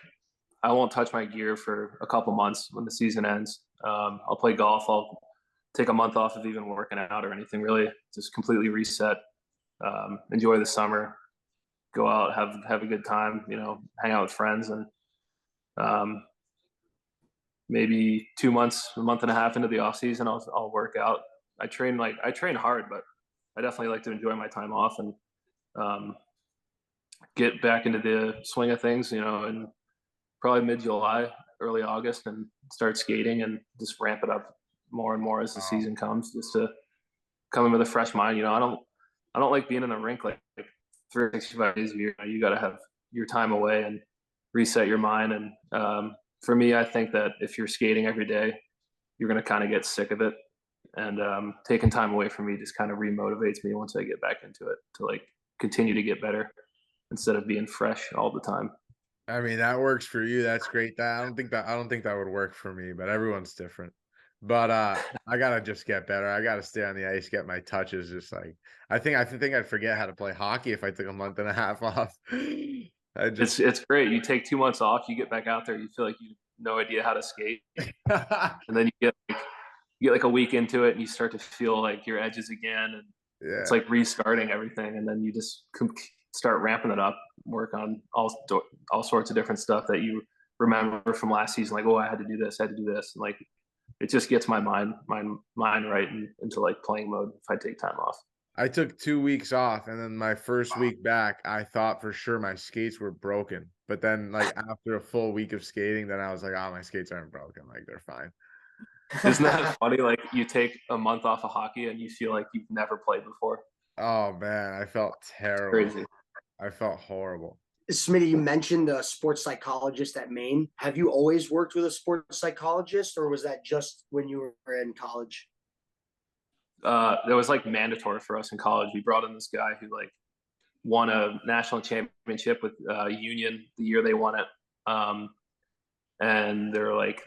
S2: I won't touch my gear for a couple months when the season ends. I'll play golf. I'll take a month off of even working out or anything really. Just completely reset. Enjoy the summer. Go out, have a good time. Hang out with friends, and um, maybe 2 months, a month and a half into the off season, I'll work out. I train hard, but I definitely like to enjoy my time off and get back into the swing of things. And probably mid-July, early August, and start skating and just ramp it up more and more as the season comes, just to come in with a fresh mind. I don't like being in the rink like 365 days a year. You got to have your time away and reset your mind. And for me, I think that if you're skating every day, you're going to kind of get sick of it. And taking time away from me just kind of remotivates me once I get back into it to like continue to get better instead of being fresh all the time.
S1: I mean, that works for you. That's great. I don't think that would work for me, but everyone's different. But I gotta just get better. I gotta stay on the ice, get my touches. Just like I think I'd forget how to play hockey if I took a month and a half off.
S2: It's great. You take 2 months off, you get back out there, you feel like you have no idea how to skate, and then you get like a week into it, and you start to feel like your edges again, and
S1: yeah.
S2: It's like restarting everything, and then you just start ramping it up, work on all sorts of different stuff that you remember from last season. Like, oh, I had to do this, and like it just gets my mind right into like playing mode if I take time off.
S1: I took 2 weeks off, and then my first week back, I thought for sure my skates were broken. But then, like after a full week of skating, then I was like, "Oh, my skates aren't broken. Like they're fine."
S2: Isn't that funny? Like you take a month off of hockey and you feel like you've never played before.
S1: Oh man, I felt terrible.
S2: Crazy.
S1: I felt horrible.
S3: Smitty, you mentioned a sports psychologist at Maine. Have you always worked with a sports psychologist, or was that just when you were in college?
S2: That was like mandatory for us in college. We brought in this guy who like won a national championship with Union the year they won it, and they're like,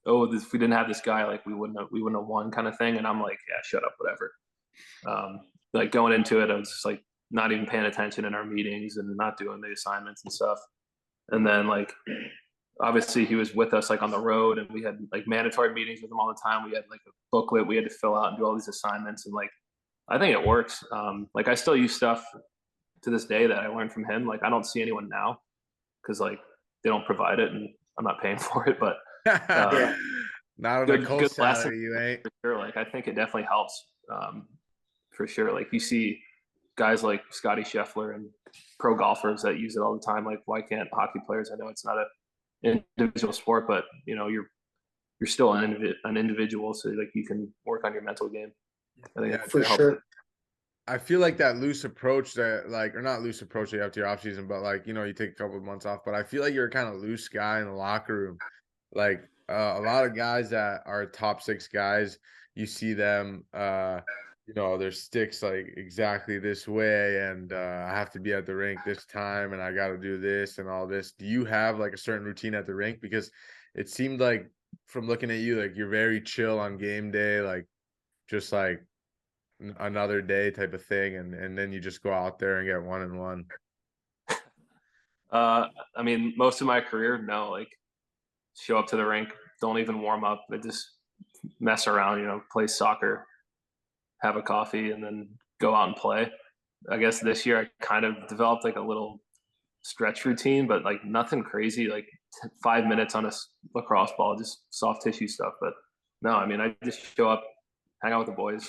S2: "Oh, if we didn't have this guy, like we wouldn't have won," kind of thing. And I'm like, "Yeah, shut up, whatever." Like going into it, I was just like not even paying attention in our meetings and not doing the assignments and stuff. And then like obviously he was with us like on the road, and we had like mandatory meetings with him all the time. We had like a booklet we had to fill out and do all these assignments, and like I think it works. Like I still use stuff to this day that I learned from him. Like I don't see anyone now because like they don't provide it and I'm not paying for it, but
S1: not on a cold salary, you ain't.
S2: For sure. Like I think it definitely helps for sure. Like you see guys like Scotty Scheffler and pro golfers that use it all the time. Like why can't hockey players? I know it's not an individual sport, but you know, you're still an individual, so like you can work on your mental game. I think
S3: for sure.
S1: I feel like that loose approach that like, or not loose approach that you have to your off season, but like, you know, you take a couple of months off, but I feel like you're a kind of loose guy in the locker room. Like a lot of guys that are top 6 guys, you see them, you know, their sticks like exactly this way, and I have to be at the rink this time, and I got to do this and all this. Do you have like a certain routine at the rink? Because it seemed like from looking at you, like you're very chill on game day, like just like another day type of thing, and then you just go out there and get 1-1.
S2: I mean, most of my career, no, like show up to the rink, don't even warm up. I just mess around, you know, play soccer, have a coffee, and then go out and play. I guess this year I kind of developed like a little stretch routine, but like nothing crazy, like 5 minutes on a lacrosse ball, just soft tissue stuff. But no, I mean, I just show up, hang out with the boys.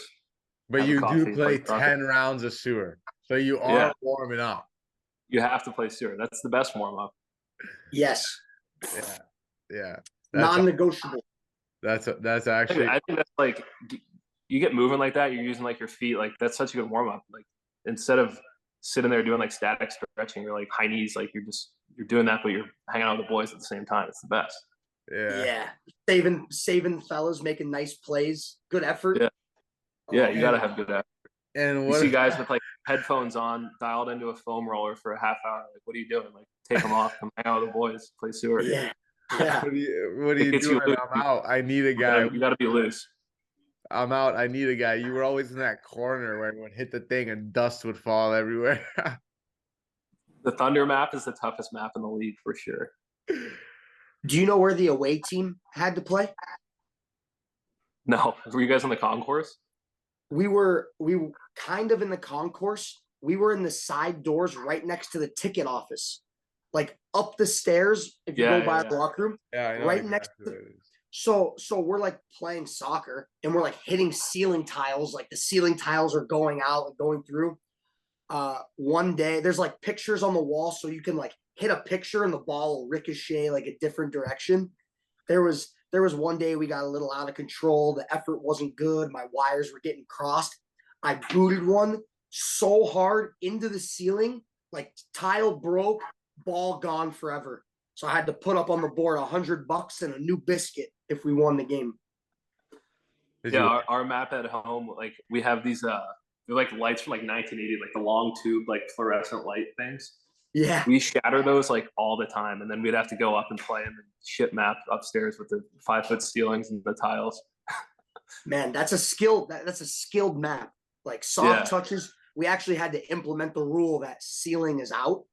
S1: But you do play 10 rounds of sewer, so you are warming up.
S2: You have to play sewer. That's the best warm up.
S3: Yes.
S1: Yeah.
S3: Non-negotiable.
S1: That's actually.
S2: I think that's like you get moving like that. You're using like your feet. Like that's such a good warm up. Like instead of sitting there doing like static stretching, you're like high knees. Like you're doing that, but you're hanging out with the boys at the same time. It's the best.
S3: Yeah. Saving fellas, making nice plays. Good effort.
S2: Yeah, you gotta have good effort.
S1: And
S2: you see guys with like headphones on, dialed into a foam roller for a half hour. Like, what are you doing? Like, take them off, come hang out with the boys, play sewer.
S3: Yeah.
S1: What are you doing? I'm out. I need a guy.
S2: You gotta be loose.
S1: I'm out. I need a guy. You were always in that corner where everyone hit the thing and dust would fall everywhere.
S2: The Thunder map is the toughest map in the league for sure.
S3: Do you know where the away team had to play?
S2: No. Were you guys on the concourse?
S3: We were kind of in the concourse. We were in the side doors right next to the ticket office, like up the stairs. If you go by the locker room, right next to. So we're like playing soccer and we're like hitting ceiling tiles. Like the ceiling tiles are going out and going through. One day there's like pictures on the wall, so you can like hit a picture and the ball will ricochet like a different direction. There was one day we got a little out of control. The effort wasn't good. My wires were getting crossed. I booted one so hard into the ceiling, like tile broke, ball gone forever. So I had to put up on the board $100 and a new biscuit if we won the game.
S2: Yeah, our map at home, like we have these they're like lights from like 1980, like the long tube, like fluorescent light things.
S3: Yeah.
S2: We shatter those like all the time, and then we'd have to go up and play in the shit map upstairs with the 5-foot ceilings and the tiles.
S3: Man, that's a skilled map. Like soft touches, we actually had to implement the rule that ceiling is out.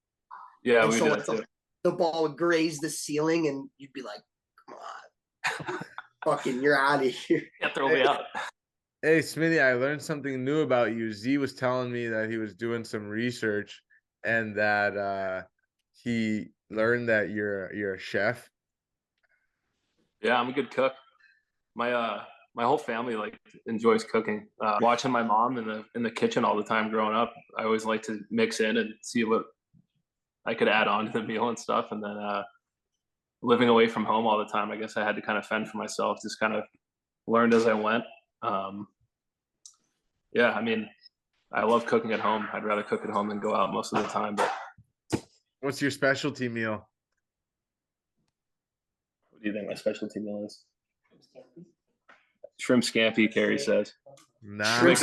S2: Yeah,
S3: and
S2: we
S3: so
S2: did
S3: like
S2: too.
S3: The ball would graze the ceiling and you'd be like, come on. Fucking you're out of here.
S2: Can't throw me out.
S1: Hey Smitty, I learned something new about you. Z was telling me that he was doing some research and that he learned that you're a chef.
S2: Yeah, I'm a good cook. My whole family like enjoys cooking. Watching my mom in the kitchen all the time growing up, I always like to mix in and see what I could add on to the meal and stuff. And then living away from home all the time, I guess I had to kind of fend for myself, just kind of learned as I went. Yeah, I mean, I love cooking at home. I'd rather cook at home than go out most of the time. But
S1: what's your specialty meal?
S2: What do you think my specialty meal is? Shrimp scampi, Carrie says.
S1: Nice.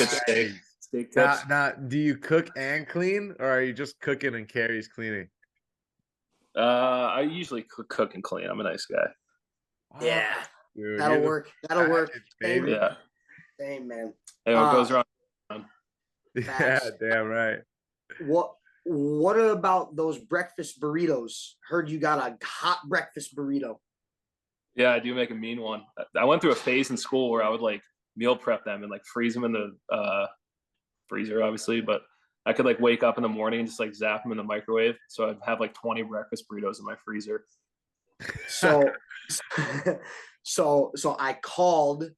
S2: Steak tips.
S1: Now, do you cook and clean, or are you just cooking and Carrie's cleaning?
S2: I usually cook and clean. I'm a nice guy.
S3: Yeah,
S1: dude,
S3: that'll work. That'll work.
S1: Baby.
S2: Yeah.
S3: Same, man.
S2: Hey, what goes wrong?
S1: Yeah, damn right.
S3: What about those breakfast burritos? Heard you got a hot breakfast burrito.
S2: Yeah, I do make a mean one. I went through a phase in school where I would like meal prep them and like freeze them in the freezer, obviously, but I could like wake up in the morning and just like zap them in the microwave. So I'd have like 20 breakfast burritos in my freezer.
S3: So I called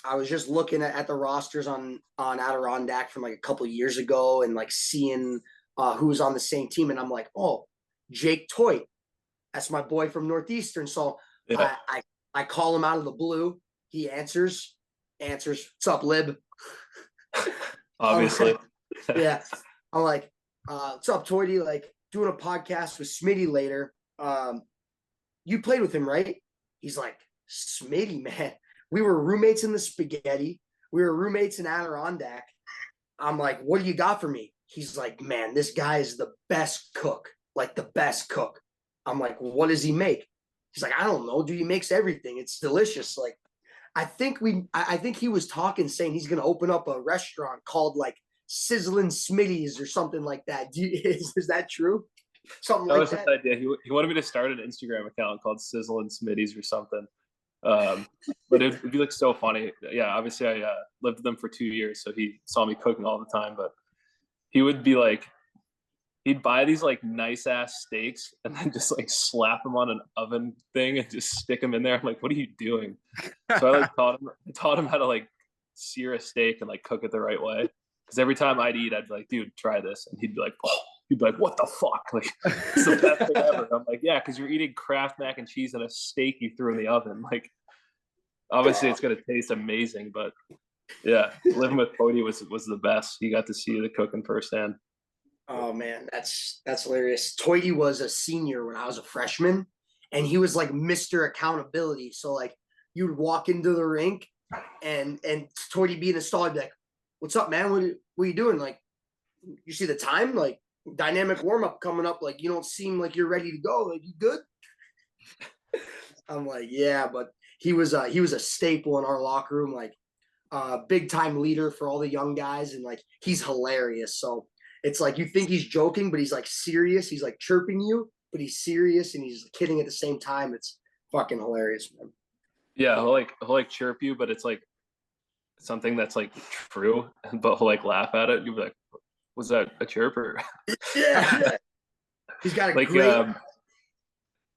S3: I was just looking at the rosters on Adirondack from like a couple of years ago and like seeing who was on the same team, and I'm like, oh, Jake Toit, that's my boy from Northeastern. So
S2: Yeah.
S3: I call him out of the blue. He answers. What's up, Lib?
S2: Obviously.
S3: Yeah. I'm like, what's up, Toity? Like, doing a podcast with Smitty later. You played with him, right? He's like, Smitty, man. We were roommates in the Spaghetti. We were roommates in Adirondack. I'm like, what do you got for me? He's like, man, this guy is the best cook, like the best cook. I'm like, what does he make? He's like, I don't know, dude. He makes everything. It's delicious. Like, I think he was talking, saying he's gonna open up a restaurant called like Sizzling Smitty's or something like that. Is that true? Something
S2: That
S3: like
S2: was
S3: that.
S2: his idea. He wanted me to start an Instagram account called Sizzle and Smitty's or something. But it'd be like so funny. Yeah, obviously I lived with him for 2 years, so he saw me cooking all the time. But he would be like, he'd buy these like nice ass steaks and then just like slap them on an oven thing and just stick them in there. I'm like, what are you doing? So I like taught him how to like sear a steak and like cook it the right way. Because every time I'd eat, I'd be like, dude, try this, and he'd be like, oh. He'd be like, what the fuck? Like, it's the best thing ever. I'm like, yeah, because you're eating Kraft mac and cheese and a steak you threw in the oven. Like, obviously it's gonna taste amazing, but yeah, living with Cody was the best. You got to see the cooking firsthand.
S3: Oh man, that's hilarious. Toity was a senior when I was a freshman, and he was like Mr. Accountability. So like you'd walk into the rink and Toity be in the stall, I'd be like, what's up, man? What are you doing? Like, you see the time? Like, dynamic warm-up coming up. Like, you don't seem like you're ready to go. Like, you good? I'm like, yeah, but he was a staple in our locker room, like big time leader for all the young guys, and like he's hilarious. So it's like you think he's joking, but he's like serious. He's like chirping you, but he's serious and he's kidding at the same time. It's fucking hilarious, man.
S2: Yeah, he'll like chirp you, but it's like something that's like true, but he'll like laugh at it. You'll be like, was that a chirper?
S3: Yeah. He's got a
S2: like
S3: great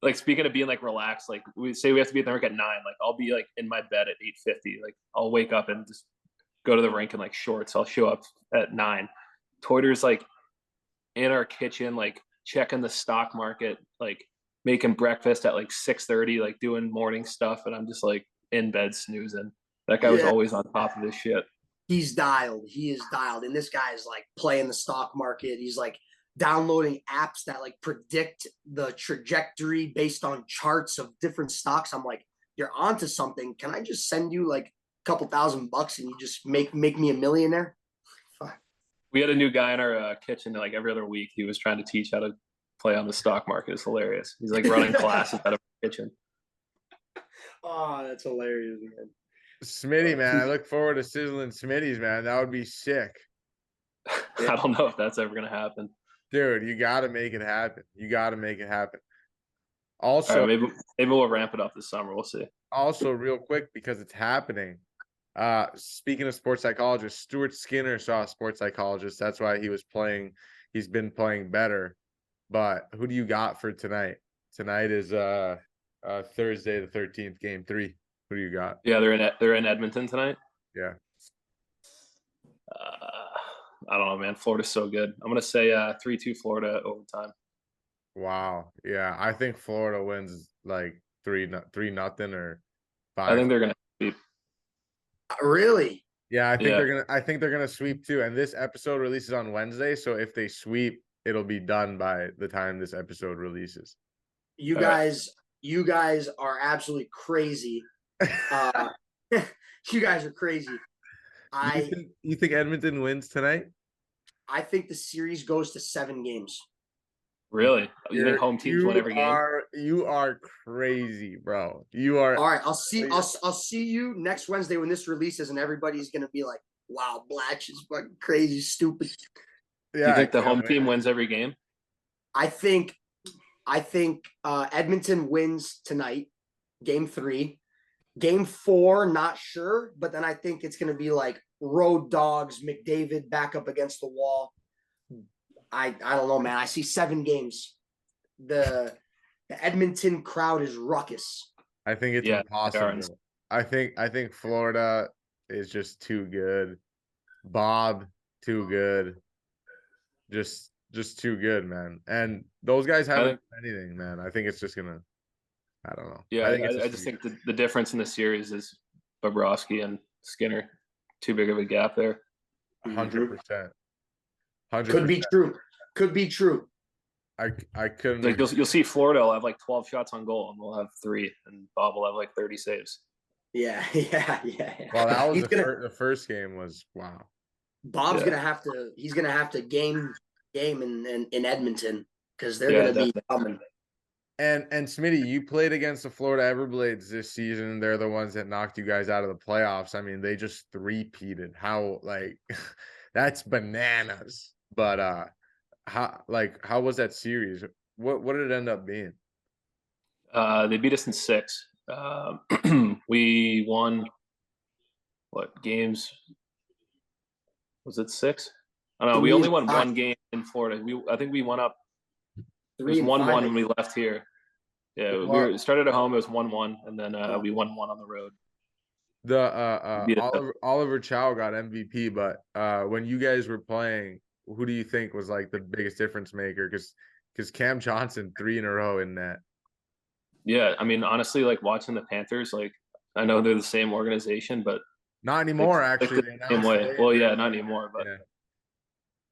S2: like speaking of being like relaxed, like we say we have to be at the rink at 9, like I'll be like in my bed at 8:50. Like I'll wake up and just go to the rink in like shorts. I'll show up at 9. Toiter's like in our kitchen, like checking the stock market, like making breakfast at like 6:30, like doing morning stuff, and I'm just like in bed snoozing. That guy was always on top of this shit.
S3: He's dialed. He is dialed. And this guy is like playing the stock market. He's like downloading apps that like predict the trajectory based on charts of different stocks. I'm like, you're onto something. Can I just send you like a couple $1,000 and you just make me a millionaire? Fuck.
S2: We had a new guy in our kitchen like every other week. He was trying to teach how to play on the stock market. It's hilarious. He's like running classes out of the kitchen.
S3: Oh, that's hilarious, man.
S1: Smitty, man, I look forward to sizzling Smitty's, man. That would be sick.
S2: I don't know if that's ever gonna happen.
S1: Dude, you gotta make it happen. You gotta make it happen. Also,
S2: right, maybe we'll ramp it up this summer. We'll see.
S1: Also, real quick, because it's happening. Speaking of sports psychologists, Stuart Skinner saw a sports psychologist. That's why he was playing. He's been playing better. But who do you got for tonight? Tonight is Thursday the 13th, game 3. Who do you got?
S2: Yeah, they're in Edmonton tonight.
S1: Yeah. I
S2: don't know, man. Florida's so good. I'm gonna say 3-2 Florida overtime.
S1: Wow. Yeah, I think Florida wins like 3-0 or 5.
S2: I think they're gonna sweep.
S3: Really?
S1: Yeah, I think they're gonna sweep too. And this episode releases on Wednesday, so if they sweep, it'll be done by the time this episode releases.
S3: You guys are absolutely crazy. You guys are crazy.
S1: You think Edmonton wins tonight?
S3: I think the series goes to 7 games.
S2: Really? You think home teams win every game?
S1: You are crazy, bro. You are.
S3: All right, I'll see you next Wednesday when this releases, and everybody's gonna be like, "Wow, Blatch is fucking crazy, stupid."
S2: Yeah, you think the home team wins every game?
S3: I think Edmonton wins tonight, game 3. Game 4, not sure, but then I think it's going to be like road dogs, McDavid back up against the wall. I don't know, man. I see 7 games. The Edmonton crowd is ruckus.
S1: I think it's impossible. I think Florida is just too good. Bob, too good. Just too good, man. And those guys haven't done anything, man. I think it's just gonna. I don't know.
S2: Yeah,
S1: I think it's
S2: I just think the difference in the series is Bobrovsky and Skinner. Too big of a gap there.
S1: 100%. 100%.
S3: Could be true. Could be true.
S1: I couldn't.
S2: Like you'll see Florida will have like 12 shots on goal, and we'll have 3, and Bob will have like 30 saves.
S3: Yeah.
S1: Well, that was the first game was wow.
S3: Bob's gonna have to. He's gonna have to game in Edmonton because they're gonna be coming.
S1: And Smitty, you played against the Florida Everblades this season. They're the ones that knocked you guys out of the playoffs. I mean, they just three-peated. How like that's bananas. But how was that series? What did it end up being?
S2: They beat us in 6. We won what games? Was it 6? I don't know. We only won 1 game in Florida. I think we went up. It was 1-1 when we left here. Yeah, we started at home. It was 1-1, and then we won 1 on the road.
S1: The Oliver Chow got MVP, but when you guys were playing, who do you think was like the biggest difference maker? Because Cam Johnson 3 in a row in net.
S2: Yeah, I mean, honestly, like watching the Panthers, like I know they're the same organization, but
S1: not anymore. Actually,
S2: the same way. Well, yeah, not anymore, but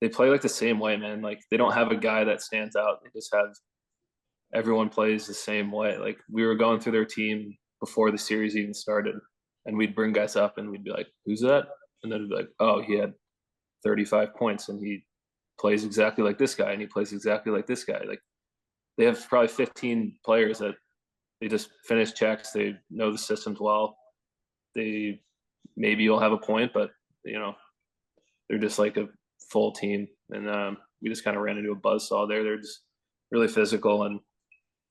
S2: they play like the same way, man. Like they don't have a guy that stands out. They just have everyone plays the same way. Like we were going through their team before the series even started, and we'd bring guys up, and we'd be like, "Who's that?" And then it'd be like, "Oh, he had 35 points, and he plays exactly like this guy, and he plays exactly like this guy." Like they have probably 15 players that they just finish checks. They know the systems well. Maybe you'll have a point, but they're just like a full team, and we just kind of ran into a buzzsaw there. They're just really physical and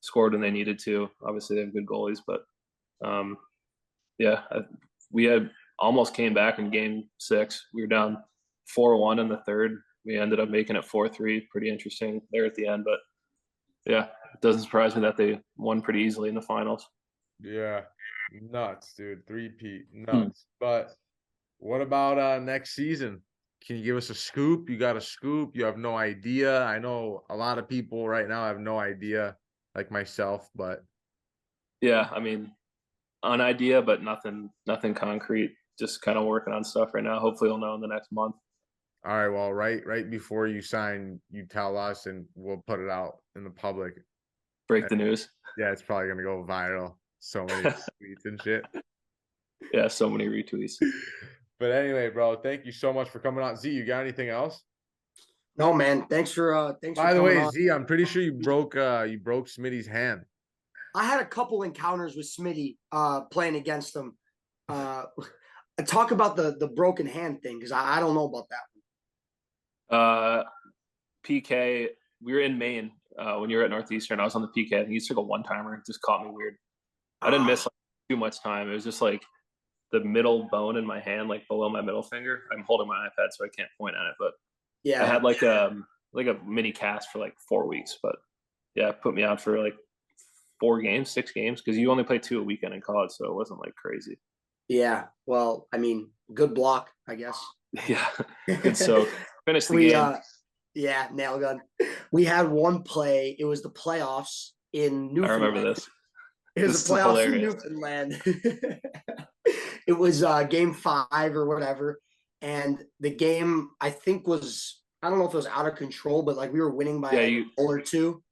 S2: scored when they needed to. Obviously, they have good goalies, but we had almost came back in game 6. We were down 4-1 in the third. We ended up making it 4-3. Pretty interesting there at the end, but yeah, it doesn't surprise me that they won pretty easily in the finals.
S1: Yeah, nuts, dude. 3-peat, nuts. But what about next season? Can you give us a scoop? You got a scoop? You have no idea? I know a lot of people right now have no idea, like myself, but
S2: yeah, I mean, an idea, but nothing concrete. Just kind of working on stuff right now. Hopefully we'll know in the next month.
S1: All right, well, right before you sign, you tell us and we'll put it out in the public.
S2: Break the news.
S1: Yeah, it's probably gonna go viral. So many tweets and shit.
S2: Yeah, so many retweets.
S1: But anyway, bro, thank you so much for coming on. Z, you got anything else?
S3: No, man. Thanks for
S1: By the way, Z, I'm pretty sure you broke Smitty's hand.
S3: I had a couple encounters with Smitty playing against him. Talk about the broken hand thing, because I don't know about that one.
S2: PK, we were in Maine when you were at Northeastern. I was on the PK. I think he took a one-timer. It just caught me weird. I didn't miss too much time. It was just like the middle bone in my hand, like below my middle finger. I'm holding my iPad, so I can't point at it. But yeah, I had like a mini cast for like 4 weeks. But yeah, it put me out for like 6 games, because you only play 2 a weekend in college, so it wasn't like crazy.
S3: Yeah, well, I mean, good block, I guess.
S2: Yeah, good soak. Finished the game.
S3: Yeah, nail gun. We had one play. It was the playoffs in Newfoundland.
S2: I remember this.
S3: It was the playoffs in Newfoundland. It was game 5 or whatever. And the game, I think, was, I don't know if it was out of control, but like we were winning by a goal or 2.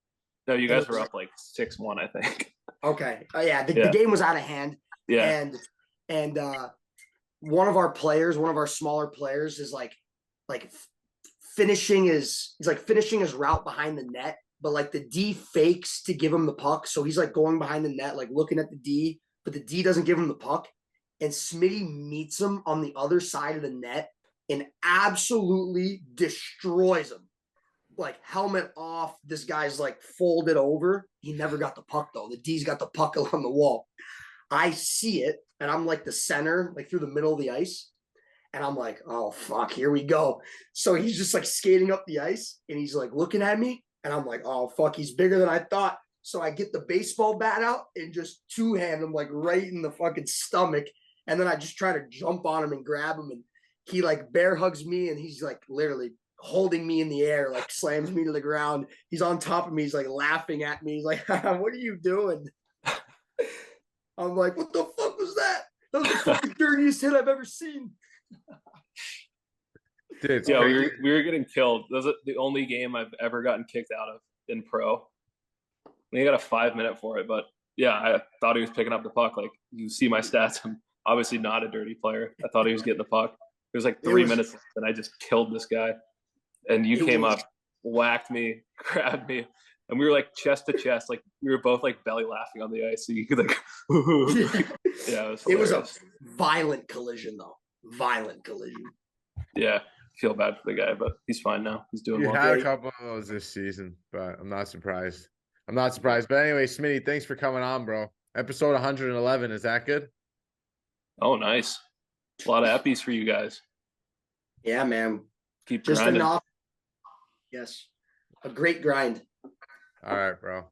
S2: No, you guys were up like 6-1, I think.
S3: Okay. The game was out of hand.
S2: Yeah.
S3: And one of our smaller players is like finishing his route behind the net, but like the D fakes to give him the puck. So he's like going behind the net, like looking at the D, but the D doesn't give him the puck. And Smitty meets him on the other side of the net and absolutely destroys him. Like helmet off. This guy's like folded over. He never got the puck though. The D's got the puck along the wall. I see it, and I'm like the center, like through the middle of the ice. And I'm like, oh, fuck, here we go. So he's just like skating up the ice, and he's like looking at me. And I'm like, oh, fuck, he's bigger than I thought. So I get the baseball bat out and just two-hand him like right in the fucking stomach. And then I just try to jump on him and grab him, and he like bear hugs me, and he's like literally holding me in the air, like slams me to the ground. He's on top of me. He's like laughing at me. He's like, "What are you doing?" I'm like, "What the fuck was that? That was the fucking dirtiest hit I've ever seen."
S1: Dude,
S2: yeah, we were getting killed. That was the only game I've ever gotten kicked out of in pro. He got a 5-minute for it, but yeah, I thought he was picking up the puck. Like, you see my stats. I'm obviously not a dirty player. I thought he was getting the puck. It was like 3 minutes, and I just killed this guy. And you came up, whacked me, grabbed me, and we were like chest to chest. Like, we were both like belly laughing on the ice. So you could like, yeah,
S3: it was a violent collision, though. Violent collision.
S2: Yeah, feel bad for the guy, but he's fine now. He's doing well.
S1: You had a couple of those this season, but I'm not surprised. But anyway, Smitty, thanks for coming on, bro. Episode 111. Is that good?
S2: Oh, nice. A lot of eppies for you guys.
S3: Yeah, man.
S2: Keep grinding.
S3: Yes. A great grind.
S1: All right, bro.